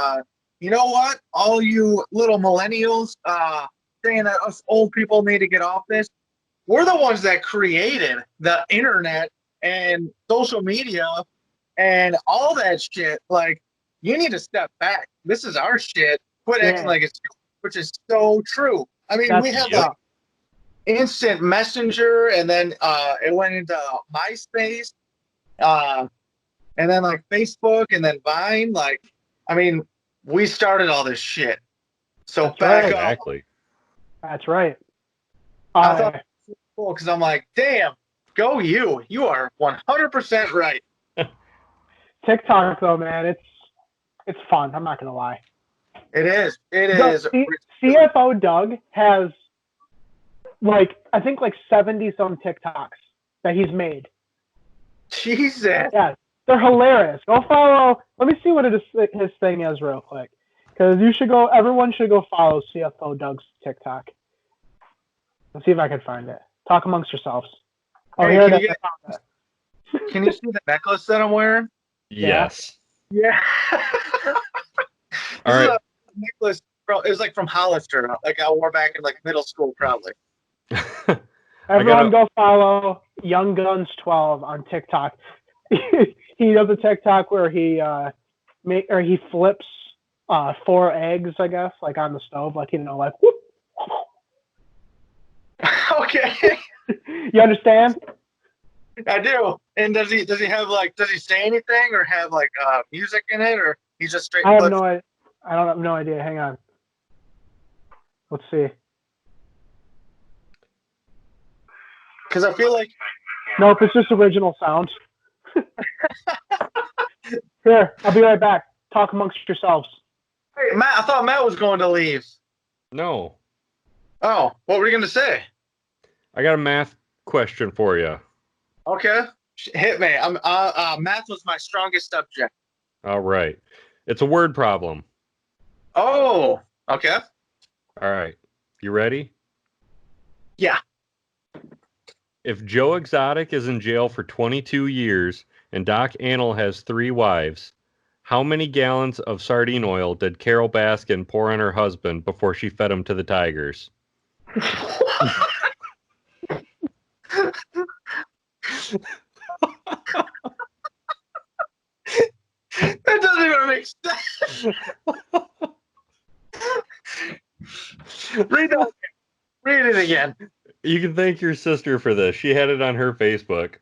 Speaker 2: you know what, all you little millennials saying that us old people need to get off this. We're the ones that created the internet and social media and all that shit. Like, you need to step back. This is our shit. Quit acting like it's, which is so true. I mean, we have instant messenger, and then it went into MySpace, and then like Facebook, and then Vine. Like, I mean, we started all this shit. So
Speaker 1: That's
Speaker 2: back
Speaker 1: right.
Speaker 2: up.
Speaker 3: Exactly.
Speaker 1: That's right.
Speaker 2: I thought it was cool because I'm like, damn, go you. You are 100% right.
Speaker 1: TikTok though, man, it's fun. I'm not gonna lie.
Speaker 2: It is. It is.
Speaker 1: CFO Doug has like I think like 70 some TikToks that he's made.
Speaker 2: Jesus.
Speaker 1: Yeah, they're hilarious. Go follow. Let me see what his thing is real quick, because you should go. Everyone should go follow CFO Doug's TikTok. Let's see if I can find it. Talk amongst yourselves. Oh,
Speaker 2: hey,
Speaker 1: here it is.
Speaker 2: Can you see the necklace that I'm wearing?
Speaker 3: Yes.
Speaker 2: Yeah.
Speaker 3: All right.
Speaker 2: Necklace. It was like from Hollister. Like I wore back in like middle school, probably.
Speaker 1: Everyone go follow Young Guns 12 on TikTok. He does a TikTok where he flips 4 eggs, I guess, like on the stove, like like whoop.
Speaker 2: Okay.
Speaker 1: You understand?
Speaker 2: I do. And does he does he say anything or have like music in it, or he's just straight?
Speaker 1: I have no idea. Hang on. Let's see.
Speaker 2: Because I feel like
Speaker 1: nope, it's just original sounds. Here, I'll be right back. Talk amongst yourselves.
Speaker 2: Hey, Matt, I thought Matt was going to leave.
Speaker 3: No.
Speaker 2: Oh, what were you going to say?
Speaker 3: I got a math question for you.
Speaker 2: Okay. Hit me. Math was my strongest subject.
Speaker 3: All right. It's a word problem.
Speaker 2: Oh, okay.
Speaker 3: All right. You ready?
Speaker 2: Yeah.
Speaker 3: If Joe Exotic is in jail for 22 years and Doc Antle has 3 wives, how many gallons of sardine oil did Carol Baskin pour on her husband before she fed him to the tigers?
Speaker 2: That doesn't even make sense. Read it again.
Speaker 3: You can thank your sister for this. She had it on her Facebook.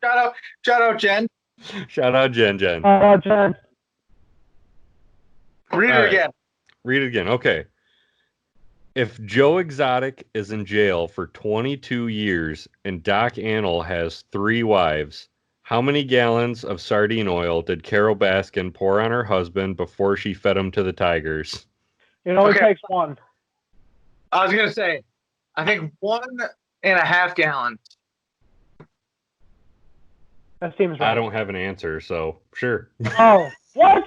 Speaker 2: Shout out, Jen.
Speaker 3: Shout out, Jen.
Speaker 1: Jen.
Speaker 2: Read it again.
Speaker 3: Read it again. Okay. If Joe Exotic is in jail for 22 years and Doc Antle has 3 wives, how many gallons of sardine oil did Carol Baskin pour on her husband before she fed him to the tigers?
Speaker 1: It only takes 1.
Speaker 2: I was going to say, I think 1.5 gallons.
Speaker 1: That seems right.
Speaker 3: I don't have an answer, so sure.
Speaker 1: Oh, what?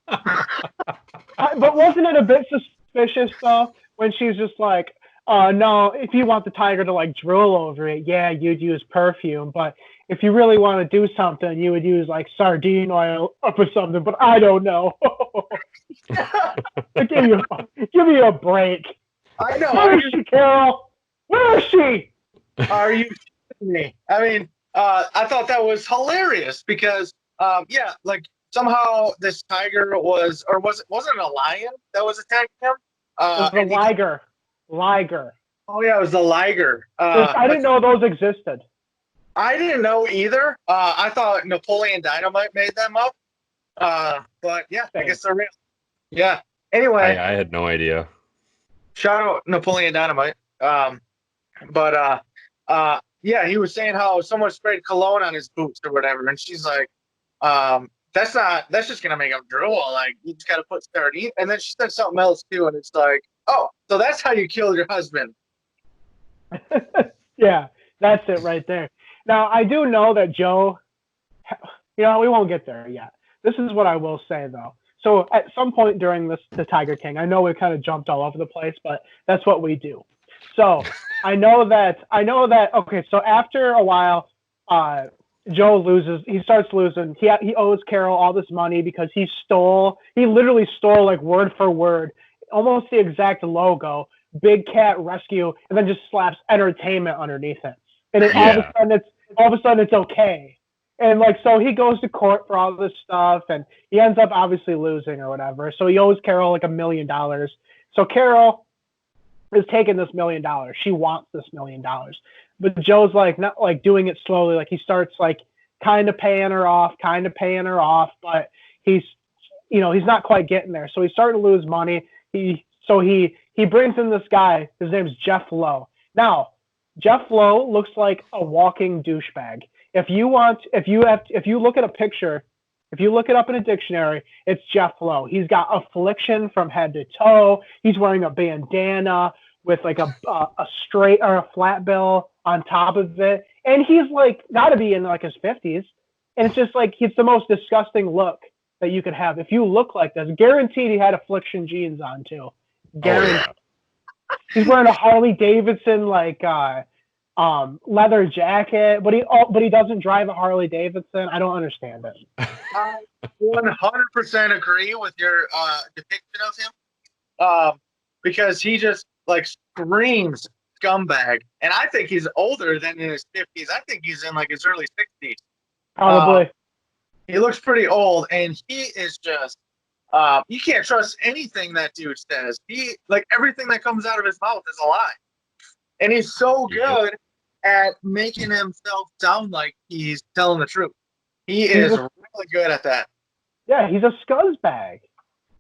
Speaker 1: But wasn't it a bit suspicious, though, when she's just like, no, if you want the tiger to, like, drool over it, yeah, you'd use perfume. But if you really want to do something, you would use, like, sardine oil or something. But I don't know. Give me a break.
Speaker 2: I know.
Speaker 1: Where is she, Carol? Where is she?
Speaker 2: Are you kidding me? I mean, I thought that was hilarious because, yeah, like somehow this tiger wasn't it a lion that was attacking him?
Speaker 1: It was a liger. Liger.
Speaker 2: Oh yeah, it was the liger.
Speaker 1: I didn't know those existed.
Speaker 2: I didn't know either. I thought Napoleon Dynamite made them up. But yeah, I guess they're real. Yeah. Anyway,
Speaker 3: I had no idea.
Speaker 2: Shout out Napoleon Dynamite. Yeah, he was saying how someone sprayed cologne on his boots or whatever, and she's like, that's just gonna make him drool. Like, you just gotta put sardine. And then she said something else too, and it's like, oh, so that's how you killed your husband.
Speaker 1: Yeah, that's it right there. Now, I do know that Joe, we won't get there yet. This is what I will say, though. So at some point during the Tiger King, I know we kind of jumped all over the place, but that's what we do. So I know that, okay, so after a while, Joe loses. He starts losing. He owes Carol all this money because he literally stole like word for word, almost the exact logo, Big Cat Rescue, and then just slaps entertainment underneath it. And then all of a sudden it's okay. And like, so he goes to court for all this stuff and he ends up obviously losing or whatever. So he owes Carol like $1 million. So Carol is taking this $1 million. She wants this $1 million. But Joe's like not like doing it slowly. Like he starts like kind of paying her off, but he's not quite getting there. So he's starting to lose money. He brings in this guy. His name's Jeff Lowe. Now, Jeff Lowe looks like a walking douchebag. If you look at a picture, if you look it up in a dictionary, it's Jeff Lowe. He's got affliction from head to toe. He's wearing a bandana with like a straight or a flat bill on top of it. And he's like got to be in like his 50s. And it's just like, it's the most disgusting look that you could have. If you look like this, guaranteed he had affliction jeans on too. Guaranteed. Oh, yeah. He's wearing a Harley Davidson like leather jacket, but he doesn't drive a Harley Davidson. I don't understand it.
Speaker 2: I 100% agree with your depiction of him, because he just like screams scumbag, and I think he's older than in his 50s. I think he's in like his early 60s.
Speaker 1: Probably.
Speaker 2: He looks pretty old, and he is just. You can't trust anything that dude says. He like everything that comes out of his mouth is a lie. And he's so good at making himself sound like he's telling the truth. He is really good at that.
Speaker 1: Yeah, he's a scuzzbag.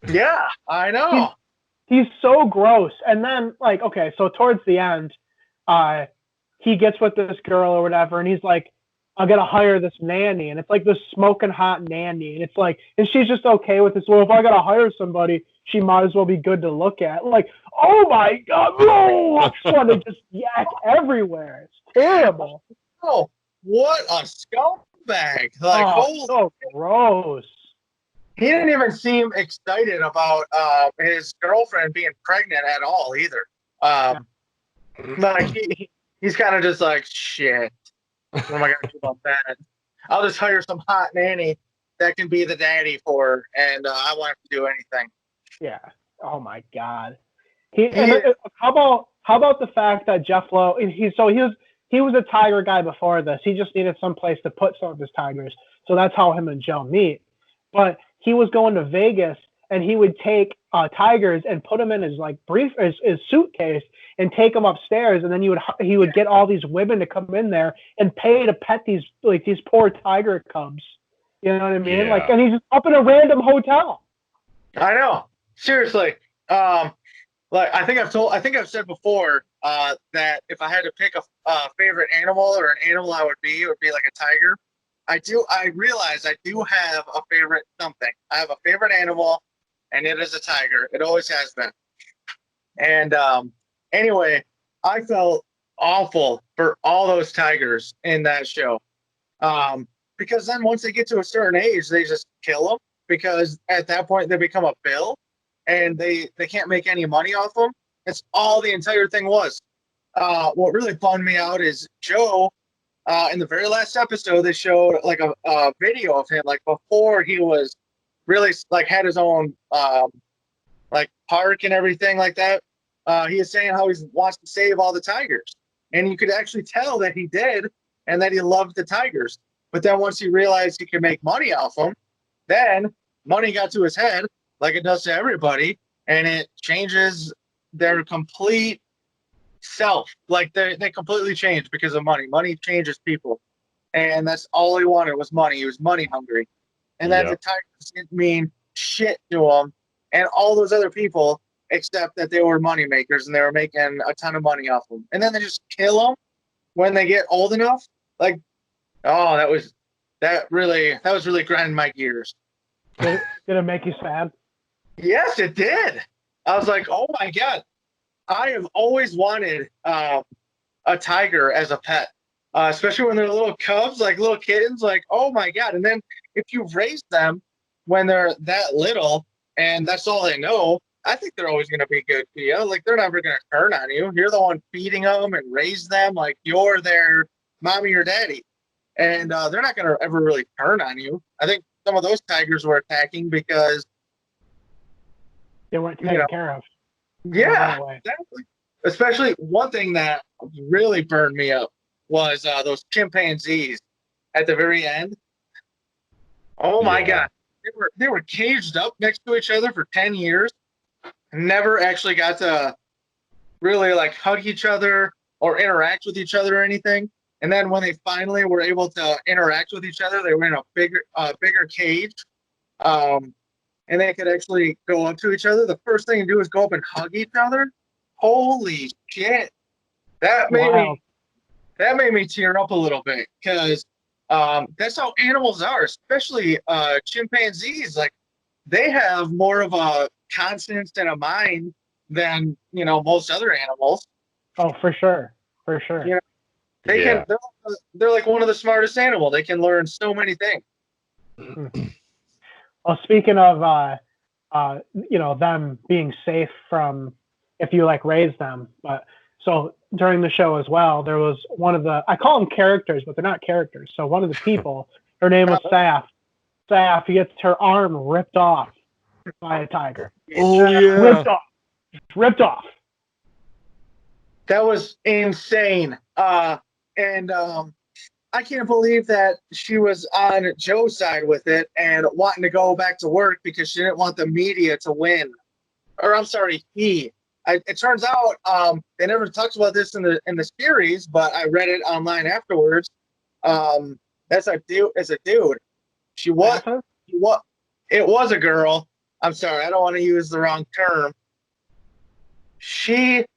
Speaker 2: Yeah, I know.
Speaker 1: He's so gross. And then, like, okay, so towards the end, he gets with this girl or whatever, and he's like, I'm going to hire this nanny. And it's like this smoking hot nanny. And it's like, and she's just okay with this. Well, if I got to hire somebody, she might as well be good to look at. Like, oh my God. No! I just want to just yak everywhere. It's terrible.
Speaker 2: Oh, what a scumbag. Like,
Speaker 1: so gross.
Speaker 2: He didn't even seem excited about his girlfriend being pregnant at all either. Like, he's kind of just like, shit. What am I going to do about that? I'll just hire some hot nanny that can be the daddy for her, and I won't have to do anything.
Speaker 1: Yeah. Oh my God. How about the fact that Jeff Lowe? He was a Tiger guy before this. He just needed some place to put some of his Tigers, so that's how him and Joe meet. But he was going to Vegas, and he would take Tigers and put them in his like his suitcase and take them upstairs, and then he would get all these women to come in there and pay to pet these poor tiger cubs. You know what I mean?
Speaker 3: Yeah.
Speaker 1: Like, and he's just up in a random hotel.
Speaker 2: I know. Seriously. Like I think I've said before that if I had to pick a favorite animal or an animal it would be like a tiger. I realize I do have a favorite something. I have a favorite animal, and it is a tiger. It always has been. And anyway, I felt awful for all those tigers in that show. Because then once they get to a certain age, they just kill them, because at that point they become a bill, and they can't make any money off them. That's all the entire thing was. What really bummed me out is Joe, in the very last episode, they showed like a video of him, like before he was really like had his own like park and everything like that. He is saying how he wants to save all the tigers, and you could actually tell that he did, and that he loved the tigers. But then once he realized he could make money off them, then money got to his head, like it does to everybody, and it changes their complete self. Like they completely changed because of money. Money changes people, and that's all he wanted was money. He was money hungry, and then the tigers didn't mean shit to him and all those other people, except that they were money makers and they were making a ton of money off them. And then they just kill them when they get old enough. Like, oh, that was really grinding my gears.
Speaker 1: Did it make you sad?
Speaker 2: Yes, it did. I was like, oh my God. I have always wanted a tiger as a pet, especially when they're little cubs, like little kittens. Like, oh my God. And then if you raise them when they're that little and that's all they know, I think they're always going to be good to you. Like, they're never going to turn on you. You're the one feeding them and raise them like you're their mommy or daddy. and they're not going to ever really turn on you. I think some of those tigers were attacking because
Speaker 1: They weren't taken care of.
Speaker 2: Yeah,
Speaker 1: Right away.
Speaker 2: exactly. Especially one thing that really burned me up was those chimpanzees at the very end. Oh my God, they were caged up next to each other for 10 years. Never actually got to really like hug each other or interact with each other or anything. And then when they finally were able to interact with each other, they were in a bigger cage. And they could actually go up to each other. The first thing to do is go up and hug each other. Holy shit. That made me tear up a little bit because that's how animals are, especially chimpanzees. Like they have more of a conscience and a mind than most other animals.
Speaker 1: Oh, for sure. For sure.
Speaker 2: You know, they're like one of the smartest animals. They can learn so many things.
Speaker 1: Well, speaking of them being safe from if you like raise them, but so during the show as well, there was one of the, I call them characters, but they're not characters. So one of the people, her name was Saf. Saf gets her arm ripped off by a tiger.
Speaker 3: Oh yeah,
Speaker 1: ripped off.
Speaker 2: That was insane. And I can't believe that she was on Joe's side with it and wanting to go back to work because she didn't want the media to win. Or I'm sorry, it turns out they never talked about this in the series, but I read it online afterwards. That's a dude. It was a girl. I'm sorry, I don't want to use the wrong term. She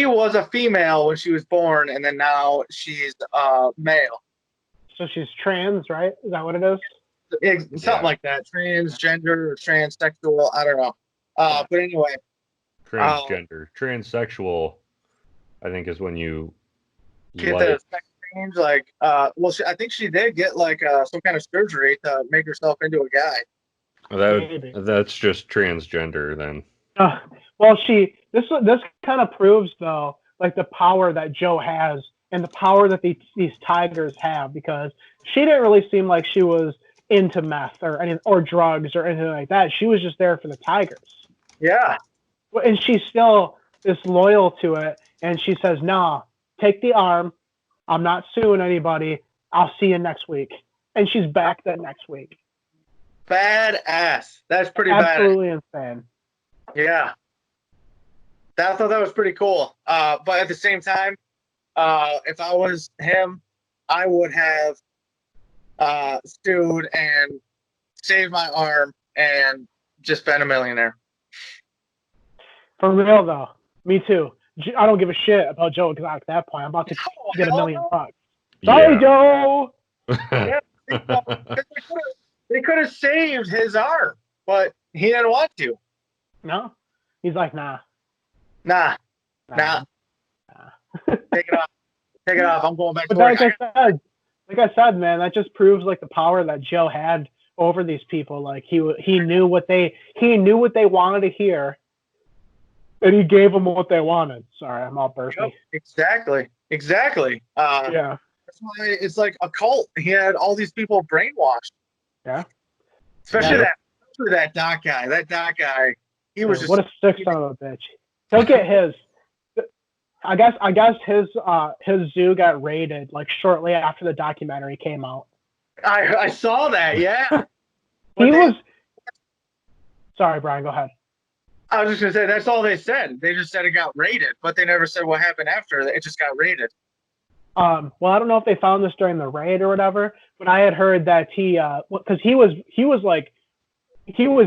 Speaker 2: was a female when she was born, and then now she's male.
Speaker 1: So she's trans, right? Is that what it is?
Speaker 2: Something like that. Transgender or transsexual. I don't know. But anyway.
Speaker 3: Transgender. Transsexual, I think, is when you
Speaker 2: get the sex change. Like, I think she did get like some kind of surgery to make herself into a guy.
Speaker 3: That's just transgender then.
Speaker 1: Well, this kind of proves though, like the power that Joe has and the power that these tigers have, because she didn't really seem like she was into meth or drugs or anything like that. She was just there for the tigers.
Speaker 2: Yeah.
Speaker 1: And she's still is loyal to it. And she says, "Nah, take the arm. I'm not suing anybody. I'll see you next week." And she's back that next week.
Speaker 2: Badass. That's pretty
Speaker 1: absolutely insane.
Speaker 2: Yeah. I thought that was pretty cool. But at the same time, if I was him, I would have sued and saved my arm and just been a millionaire.
Speaker 1: For real, though. Me too. I don't give a shit about Joe Exotic at that point. I'm about to get $1 million. Sorry, Joe!
Speaker 2: Yeah, they could have saved his arm, but he didn't want to.
Speaker 1: No? He's like, nah.
Speaker 2: Nah. Take it off. I'm going back to
Speaker 1: work. Like I said, man, that just proves like the power that Joe had over these people. Like he knew what they wanted to hear, and he gave them what they wanted. Sorry, I'm all bursty.
Speaker 2: Yep, exactly.
Speaker 1: Yeah.
Speaker 2: That's why it's like a cult. He had all these people brainwashed.
Speaker 1: Yeah.
Speaker 2: Especially that doc guy. That doc guy. He was just
Speaker 1: what a sick son of a bitch. He'll get his. I guess his zoo got raided like shortly after the documentary came out.
Speaker 2: I saw that, yeah.
Speaker 1: Sorry, Brian, go ahead.
Speaker 2: I was just gonna say that's all they said. They just said it got raided, but they never said what happened after. It just got raided.
Speaker 1: Well, I don't know if they found this during the raid or whatever, but I had heard that because he was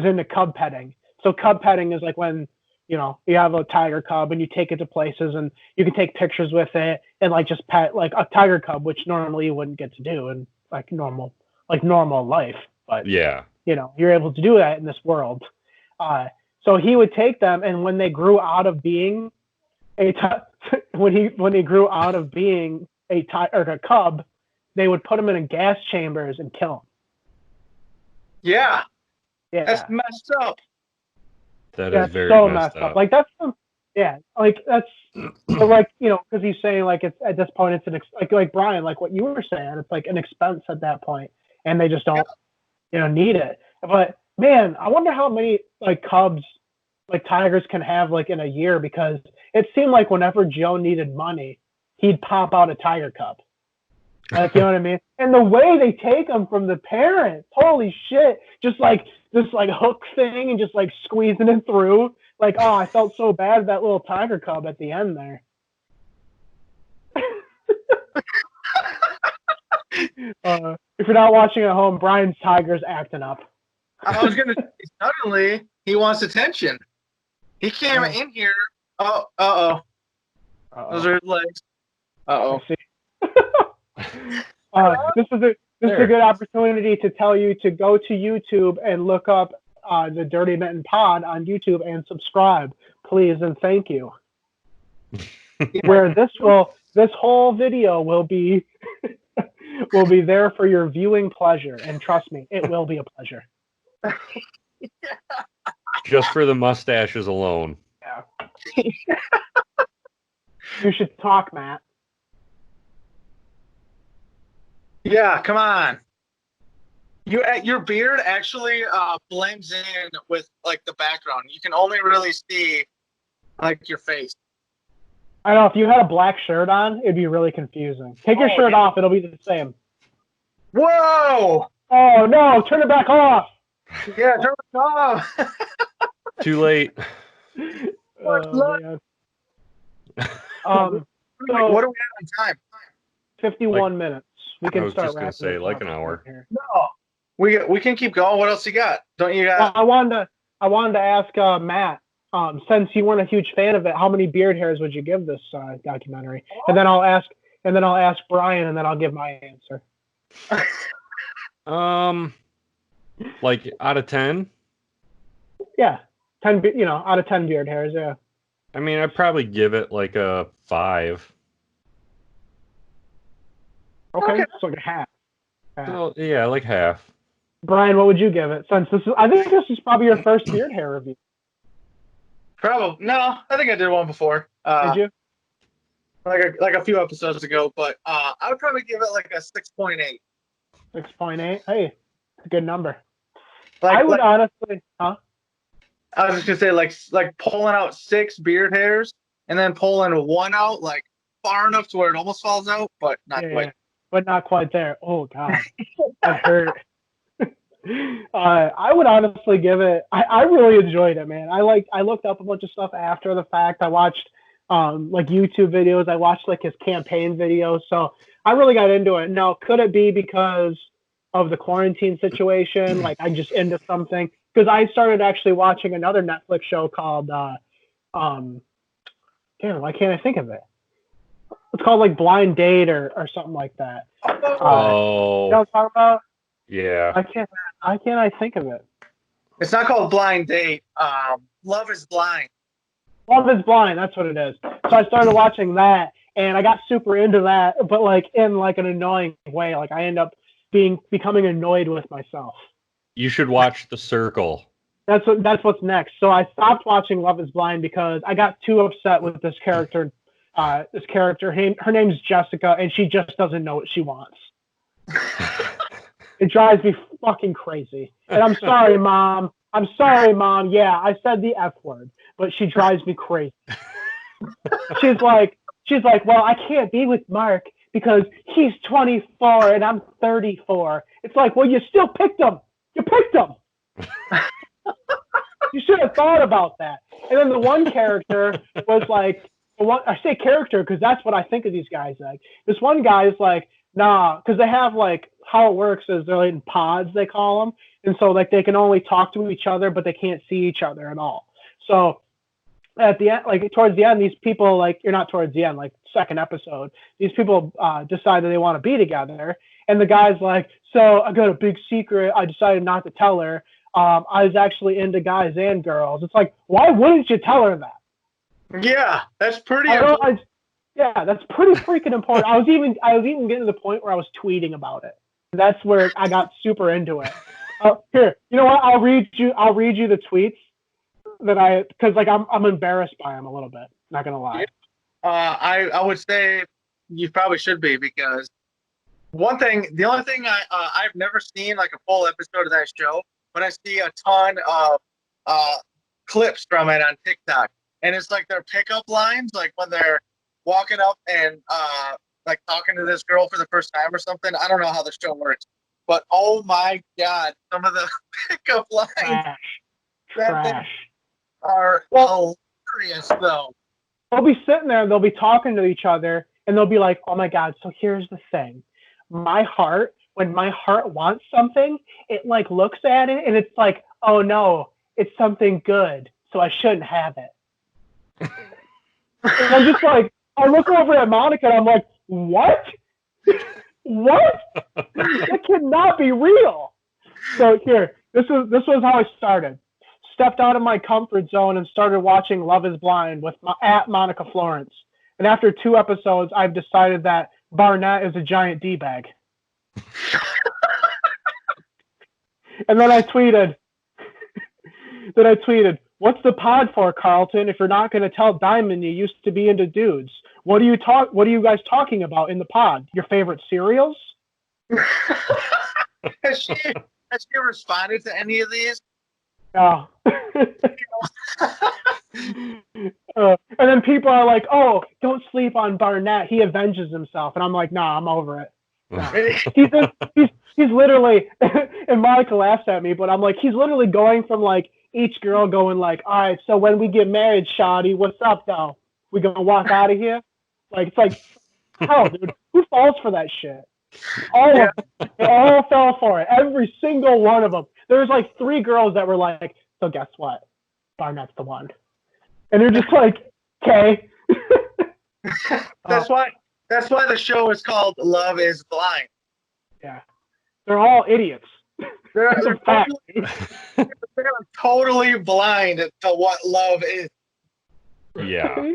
Speaker 1: into cub petting. So cub petting is like when you have a tiger cub and you take it to places and you can take pictures with it and like just pet like a tiger cub, which normally you wouldn't get to do in like normal life. But
Speaker 3: yeah,
Speaker 1: you're able to do that in this world. So he would take them, and when they grew out of being when he grew out of being a cub, they would put him in gas chambers and kill him.
Speaker 2: Yeah. That's messed up.
Speaker 3: That is very
Speaker 1: so messed up. Like that's Yeah, like that's but like because he's saying like it's at this point it's like Brian, like what you were saying, it's like an expense at that point, and they just don't need it. But man, I wonder how many like Cubs, like Tigers can have like in a year, because it seemed like whenever Joe needed money, he'd pop out a Tiger Cub. Like, you know what I mean? And the way they take them from the parents, holy shit! Just like this like hook thing and just like squeezing it through. Like, oh, I felt so bad that little Tiger Cub at the end there. If you're not watching at home, Brian's Tiger's acting up.
Speaker 2: I was gonna say, suddenly he wants attention. He came in here. Oh, those are his legs.
Speaker 1: This is a good opportunity to tell you to go to YouTube and look up the Dirty Mitten Pod on YouTube and subscribe, please and thank you. Where this whole video will be there for your viewing pleasure, and trust me, it will be a pleasure.
Speaker 3: Just for the mustaches alone.
Speaker 1: Yeah. You should talk, Matt.
Speaker 2: Yeah, come on. Your beard actually blends in with like the background. You can only really see like your face.
Speaker 1: I know if you had a black shirt on, it'd be really confusing. Take your shirt off; it'll be the same.
Speaker 2: Whoa!
Speaker 1: Oh no! Turn it back off.
Speaker 2: Yeah, turn it off.
Speaker 3: Too late.
Speaker 1: Oh, man. So,
Speaker 2: what do we have on time?
Speaker 1: 51 minutes. We can start.
Speaker 3: I was just gonna say like an hour.
Speaker 1: Here.
Speaker 2: No, we can keep going. What else you got? Don't you got?
Speaker 1: Well, I wanted to ask Matt. Since you weren't a huge fan of it, how many beard hairs would you give this documentary? And then I'll ask Brian, and then I'll give my answer.
Speaker 3: Like out of 10?
Speaker 1: Yeah, 10. Out of 10 beard hairs. Yeah.
Speaker 3: I mean, I'd probably give it like a 5.
Speaker 1: Okay. So like a half.
Speaker 3: Well, yeah, like half.
Speaker 1: Brian, what would you give it? Since I think this is probably your first beard hair review.
Speaker 2: Probably no. I think I did one before.
Speaker 1: Did you?
Speaker 2: Like a few episodes ago, but I would probably give it like a 6.8.
Speaker 1: 6.8. Hey, it's a good number.
Speaker 2: Honestly, huh? I was just gonna say like pulling out 6 beard hairs and then pulling one out like far enough to where it almost falls out, but not quite.
Speaker 1: Yeah, but not quite there. Oh god, that hurt. I would honestly give it. I really enjoyed it, man. I looked up a bunch of stuff after the fact. I watched like YouTube videos. I watched like his campaign videos. So I really got into it. Now, could it be because of the quarantine situation? Like I'm just into something, because I started actually watching another Netflix show called damn, why can't I think of it? It's called like Blind Date or something like that. You know what I'm talking about?
Speaker 3: Yeah.
Speaker 1: Why can't I think of it?
Speaker 2: It's not called Blind Date. Love is Blind.
Speaker 1: Love is Blind. That's what it is. So I started watching that, and I got super into that, but like in like an annoying way. Like I end up becoming annoyed with myself.
Speaker 3: You should watch The Circle.
Speaker 1: That's what's next. So I stopped watching Love is Blind because I got too upset with this character. Her name's Jessica, and she just doesn't know what she wants. It drives me fucking crazy. And I'm sorry, Mom. Yeah, I said the F word, but she drives me crazy. She's like, well, I can't be with Mark because he's 24 and I'm 34. It's like, well, you still picked him. You picked him. You should have thought about that. And then the one character was like, I say character because that's what I think of these guys like. This one guy is like, nah, because they have like, how it works is they're in pods, they call them. And so like they can only talk to each other, but they can't see each other at all. So at the end, like towards the end, these people, like, you're not towards the end, like second episode, these people decide that they want to be together. And the guy's like, so I got a big secret. I decided not to tell her. I was actually into guys and girls. It's like, why wouldn't you tell her that?
Speaker 2: Yeah, that's pretty.
Speaker 1: Yeah, that's pretty freaking important. I was even getting to the point where I was tweeting about it. That's where I got super into it. Here, you know what? I'll read you the tweets. because like I'm embarrassed by him a little bit. Not gonna lie.
Speaker 2: I would say you probably should be, because the only thing I've never seen like a full episode of that show, but I see a ton of clips from it on TikTok, and it's like their pickup lines, like when they're walking up and like talking to this girl for the first time or something. I don't know how the show works, but oh my god, some of the pickup lines
Speaker 1: Trash.
Speaker 2: are hilarious though.
Speaker 1: They'll be sitting there and they'll be talking to each other and they'll be like, oh my God, so here's the thing. When my heart wants something, it like looks at it and it's like, oh no, it's something good, so I shouldn't have it. And I'm just like, I look over at Monica and I'm like, what? What? That cannot be real. So here, this was how I started. Stepped out of my comfort zone and started watching Love is Blind at Monica Florence. And after 2 episodes, I've decided that Barnett is a giant D-bag. And then I tweeted, what's the pod for, Carlton, if you're not going to tell Diamond you used to be into dudes? What are you guys talking about in the pod? Your favorite cereals?
Speaker 2: Has she responded to any of these?
Speaker 1: No. And then people are like, oh, don't sleep on Barnett. He avenges himself. And I'm like, nah, I'm over it. Nah. He's literally, and Monica laughs at me, but I'm like, he's literally going from like each girl going like, all right, so when we get married, Shawty, what's up though? We gonna walk out of here? Like, it's like, hell, dude, who falls for that shit? They all fell for it. Every single one of them. There was like 3 girls that were like, so guess what? Barnett's the one. And they're just like, okay.
Speaker 2: That's why the show is called Love is Blind.
Speaker 1: Yeah. They're all idiots.
Speaker 2: They're totally blind to what love is.
Speaker 3: Yeah.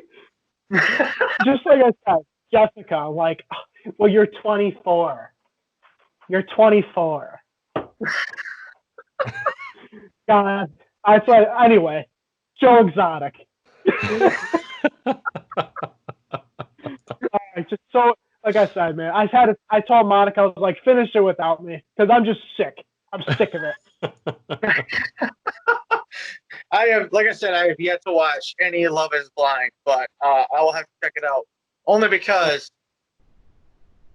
Speaker 1: Just like I said, Jessica, like, well, you're 24. You're 24. God. Anyway, Joe Exotic. Just so, like I said, man, I told Monica, I was like, finish it without me, because I'm just sick. I'm sick of it.
Speaker 2: I have yet to watch any Love is Blind, but I will have to check it out. Only because,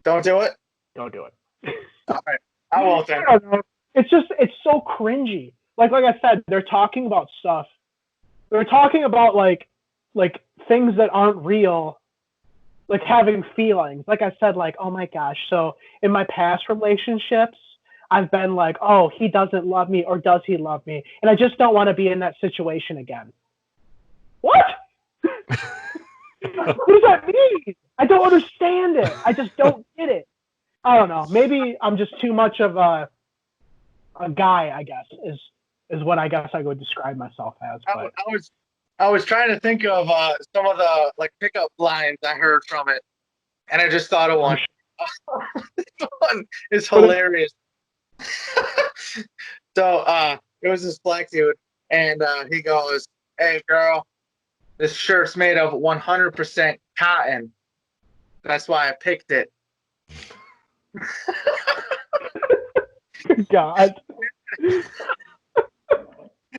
Speaker 2: don't do it?
Speaker 1: Don't do it.
Speaker 2: All right. I won't then.
Speaker 1: I don't know. It's so cringy. Like I said, they're talking about stuff. They're talking about like things that aren't real, like having feelings. Like I said, like, oh my gosh. So in my past relationships, I've been like, oh, he doesn't love me, or does he love me? And I just don't want to be in that situation again. What? What does that mean? I don't understand it. I just don't get it. I don't know. Maybe I'm just too much of a guy, I guess, is what I guess I would describe myself as. But.
Speaker 2: I was trying to think of some of the like pickup lines I heard from it, and I just thought of one. This one is hilarious. So it was this black dude, and he goes, "Hey girl, this shirt's made of 100% cotton. That's why I picked it."
Speaker 1: God.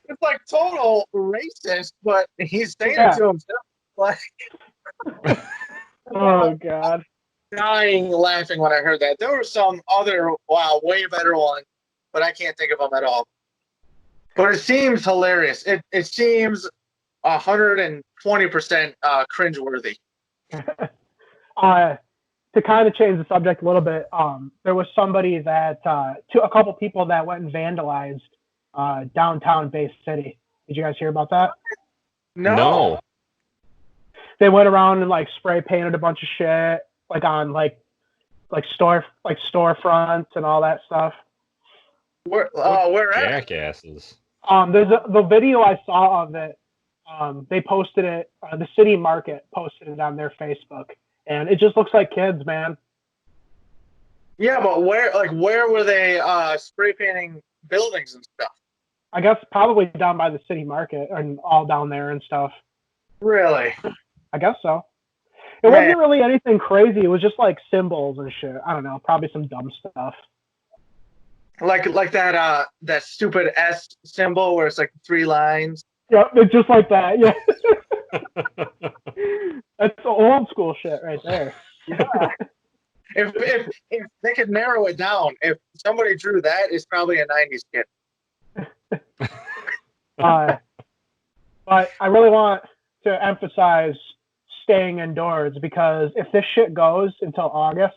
Speaker 2: It's like total racist, but he's saying it to himself. Like,
Speaker 1: oh God.
Speaker 2: Dying laughing when I heard that. There were some other way better ones, but I can't think of them at all. But it seems hilarious. It seems 120% cringeworthy.
Speaker 1: To kind of change the subject a little bit, there was somebody that a couple people that went and vandalized downtown Bay City. Did you guys hear about that?
Speaker 3: No.
Speaker 1: They went around and like spray painted a bunch of shit, like on like storefronts and all that stuff.
Speaker 2: Where at?
Speaker 3: Jackasses.
Speaker 1: There's the video I saw of it. They posted it. The City Market posted it on their Facebook, and it just looks like kids, man.
Speaker 2: Yeah, but where were they spray painting buildings and stuff?
Speaker 1: I guess probably down by the city market and all down there and stuff.
Speaker 2: Really?
Speaker 1: I guess so. It wasn't really anything crazy. It was just like symbols and shit. I don't know. Probably some dumb stuff.
Speaker 2: Like that stupid S symbol where it's like 3 lines.
Speaker 1: Yep, it's just like that. Yeah. That's the old school shit right there.
Speaker 2: Yeah. If they could narrow it down, if somebody drew that, it's probably a 90s kid.
Speaker 1: But I really want to emphasize staying indoors, because if this shit goes until August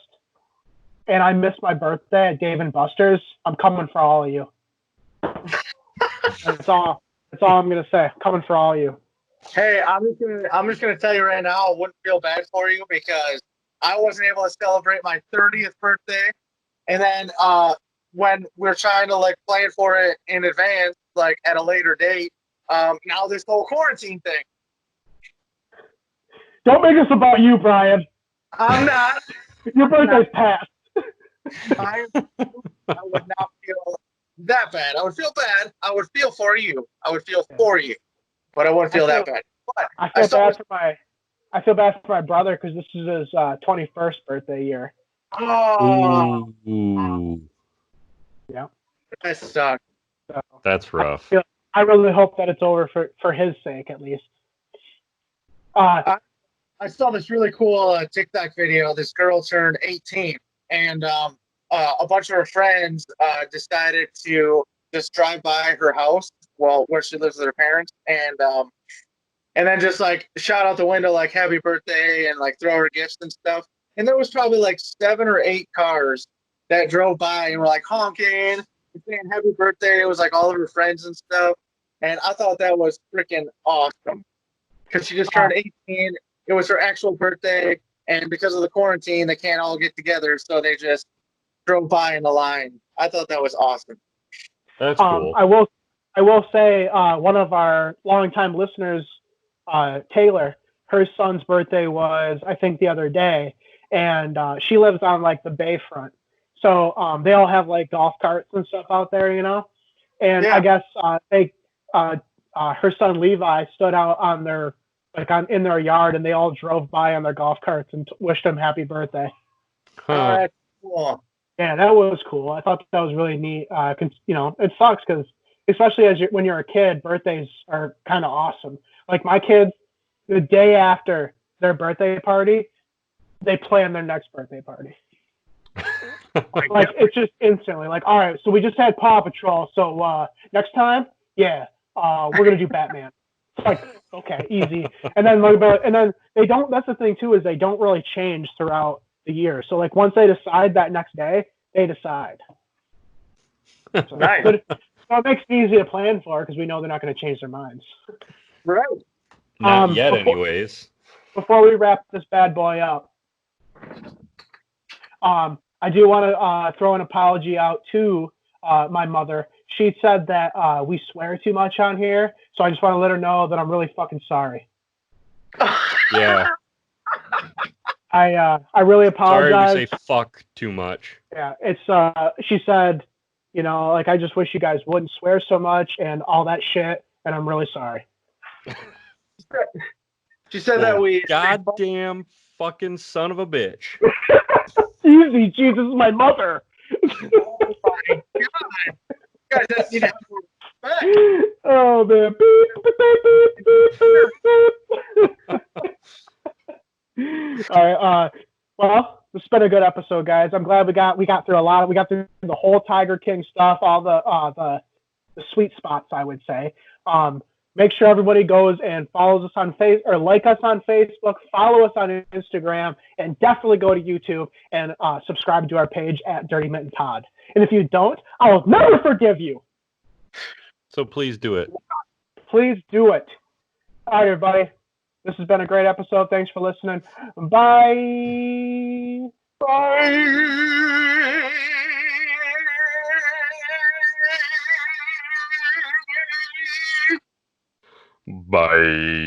Speaker 1: and I miss my birthday at Dave & Buster's, I'm coming for all of you. That's all I'm gonna say. I'm coming for all of you.
Speaker 2: Hey, I'm just gonna tell you right now, I wouldn't feel bad for you because I wasn't able to celebrate my 30th birthday, and then when we're trying to like plan for it in advance, like at a later date, now this whole quarantine thing.
Speaker 1: Don't make this about you, Brian.
Speaker 2: I'm not.
Speaker 1: Your birthday's past.
Speaker 2: I would not feel that bad. I would feel bad. I would feel for you. I would feel for you, but I wouldn't feel that bad. But
Speaker 1: I feel bad for my brother because this is his 21st birthday year.
Speaker 2: Oh,
Speaker 3: Ooh.
Speaker 1: Yeah.
Speaker 2: that sucks.
Speaker 1: So
Speaker 3: That's rough.
Speaker 1: I really hope that it's over for his sake, at least.
Speaker 2: I saw this really cool TikTok video. This girl turned 18, and a bunch of her friends decided to just drive by her house, where she lives with her parents, and then just like shout out the window like "Happy Birthday" and like throw her gifts and stuff. And there was probably like 7 or 8 cars that drove by and were like honking and saying "Happy Birthday." It was like all of her friends and stuff, and I thought that was freaking awesome because she just turned 18. It was her actual birthday, and because of the quarantine, they can't all get together, so they just drove by in the line. I thought that was awesome.
Speaker 3: That's cool.
Speaker 1: I will say one of our longtime listeners, Taylor, her son's birthday was, I think, the other day, and she lives on like the bayfront, so they all have like golf carts and stuff out there, you know. And I guess her son Levi stood out on their in their yard, and they all drove by on their golf carts and wished him happy birthday.
Speaker 2: That's cool.
Speaker 1: Yeah, that was cool. I thought that was really neat. You know, it sucks because especially when you're a kid, birthdays are kind of awesome. Like my kids, the day after their birthday party, they plan their next birthday party. Like it's just instantly like, all right, so we just had Paw Patrol, so next time, we're gonna do Batman. It's like, okay, easy. And then they don't. That's the thing too, is they don't really change throughout the year. So like once they decide that next day, they decide. So,
Speaker 2: nice.
Speaker 1: So it makes it easy to plan for because we know they're not going to change their minds.
Speaker 2: Right.
Speaker 3: Not yet, anyways.
Speaker 1: Before we wrap this bad boy up, I do want to throw an apology out to my mother. She said that we swear too much on here, so I just want to let her know that I'm really fucking sorry.
Speaker 3: Yeah.
Speaker 1: I really apologize.
Speaker 3: Sorry we say fuck too much.
Speaker 1: Yeah, it's she said, you know, like I just wish you guys wouldn't swear so much and all that shit, and I'm really sorry.
Speaker 2: She said that we
Speaker 3: goddamn fucking son of a bitch.
Speaker 1: Easy, Jesus is my mother.
Speaker 2: Oh my god. You guys just need to have more respect.
Speaker 1: Oh man. All right. Well, this has been a good episode, guys. I'm glad we got through a lot. We got through the whole Tiger King stuff, all the sweet spots, I would say. Make sure everybody goes and follows us on like us on Facebook, follow us on Instagram, and definitely go to YouTube and subscribe to our page at Dirty Mitten Pod. And if you don't, I will never forgive you.
Speaker 3: So please do it.
Speaker 1: Please do it. All right, everybody. This has been a great episode. Thanks for listening. Bye.
Speaker 2: Bye.
Speaker 3: Bye.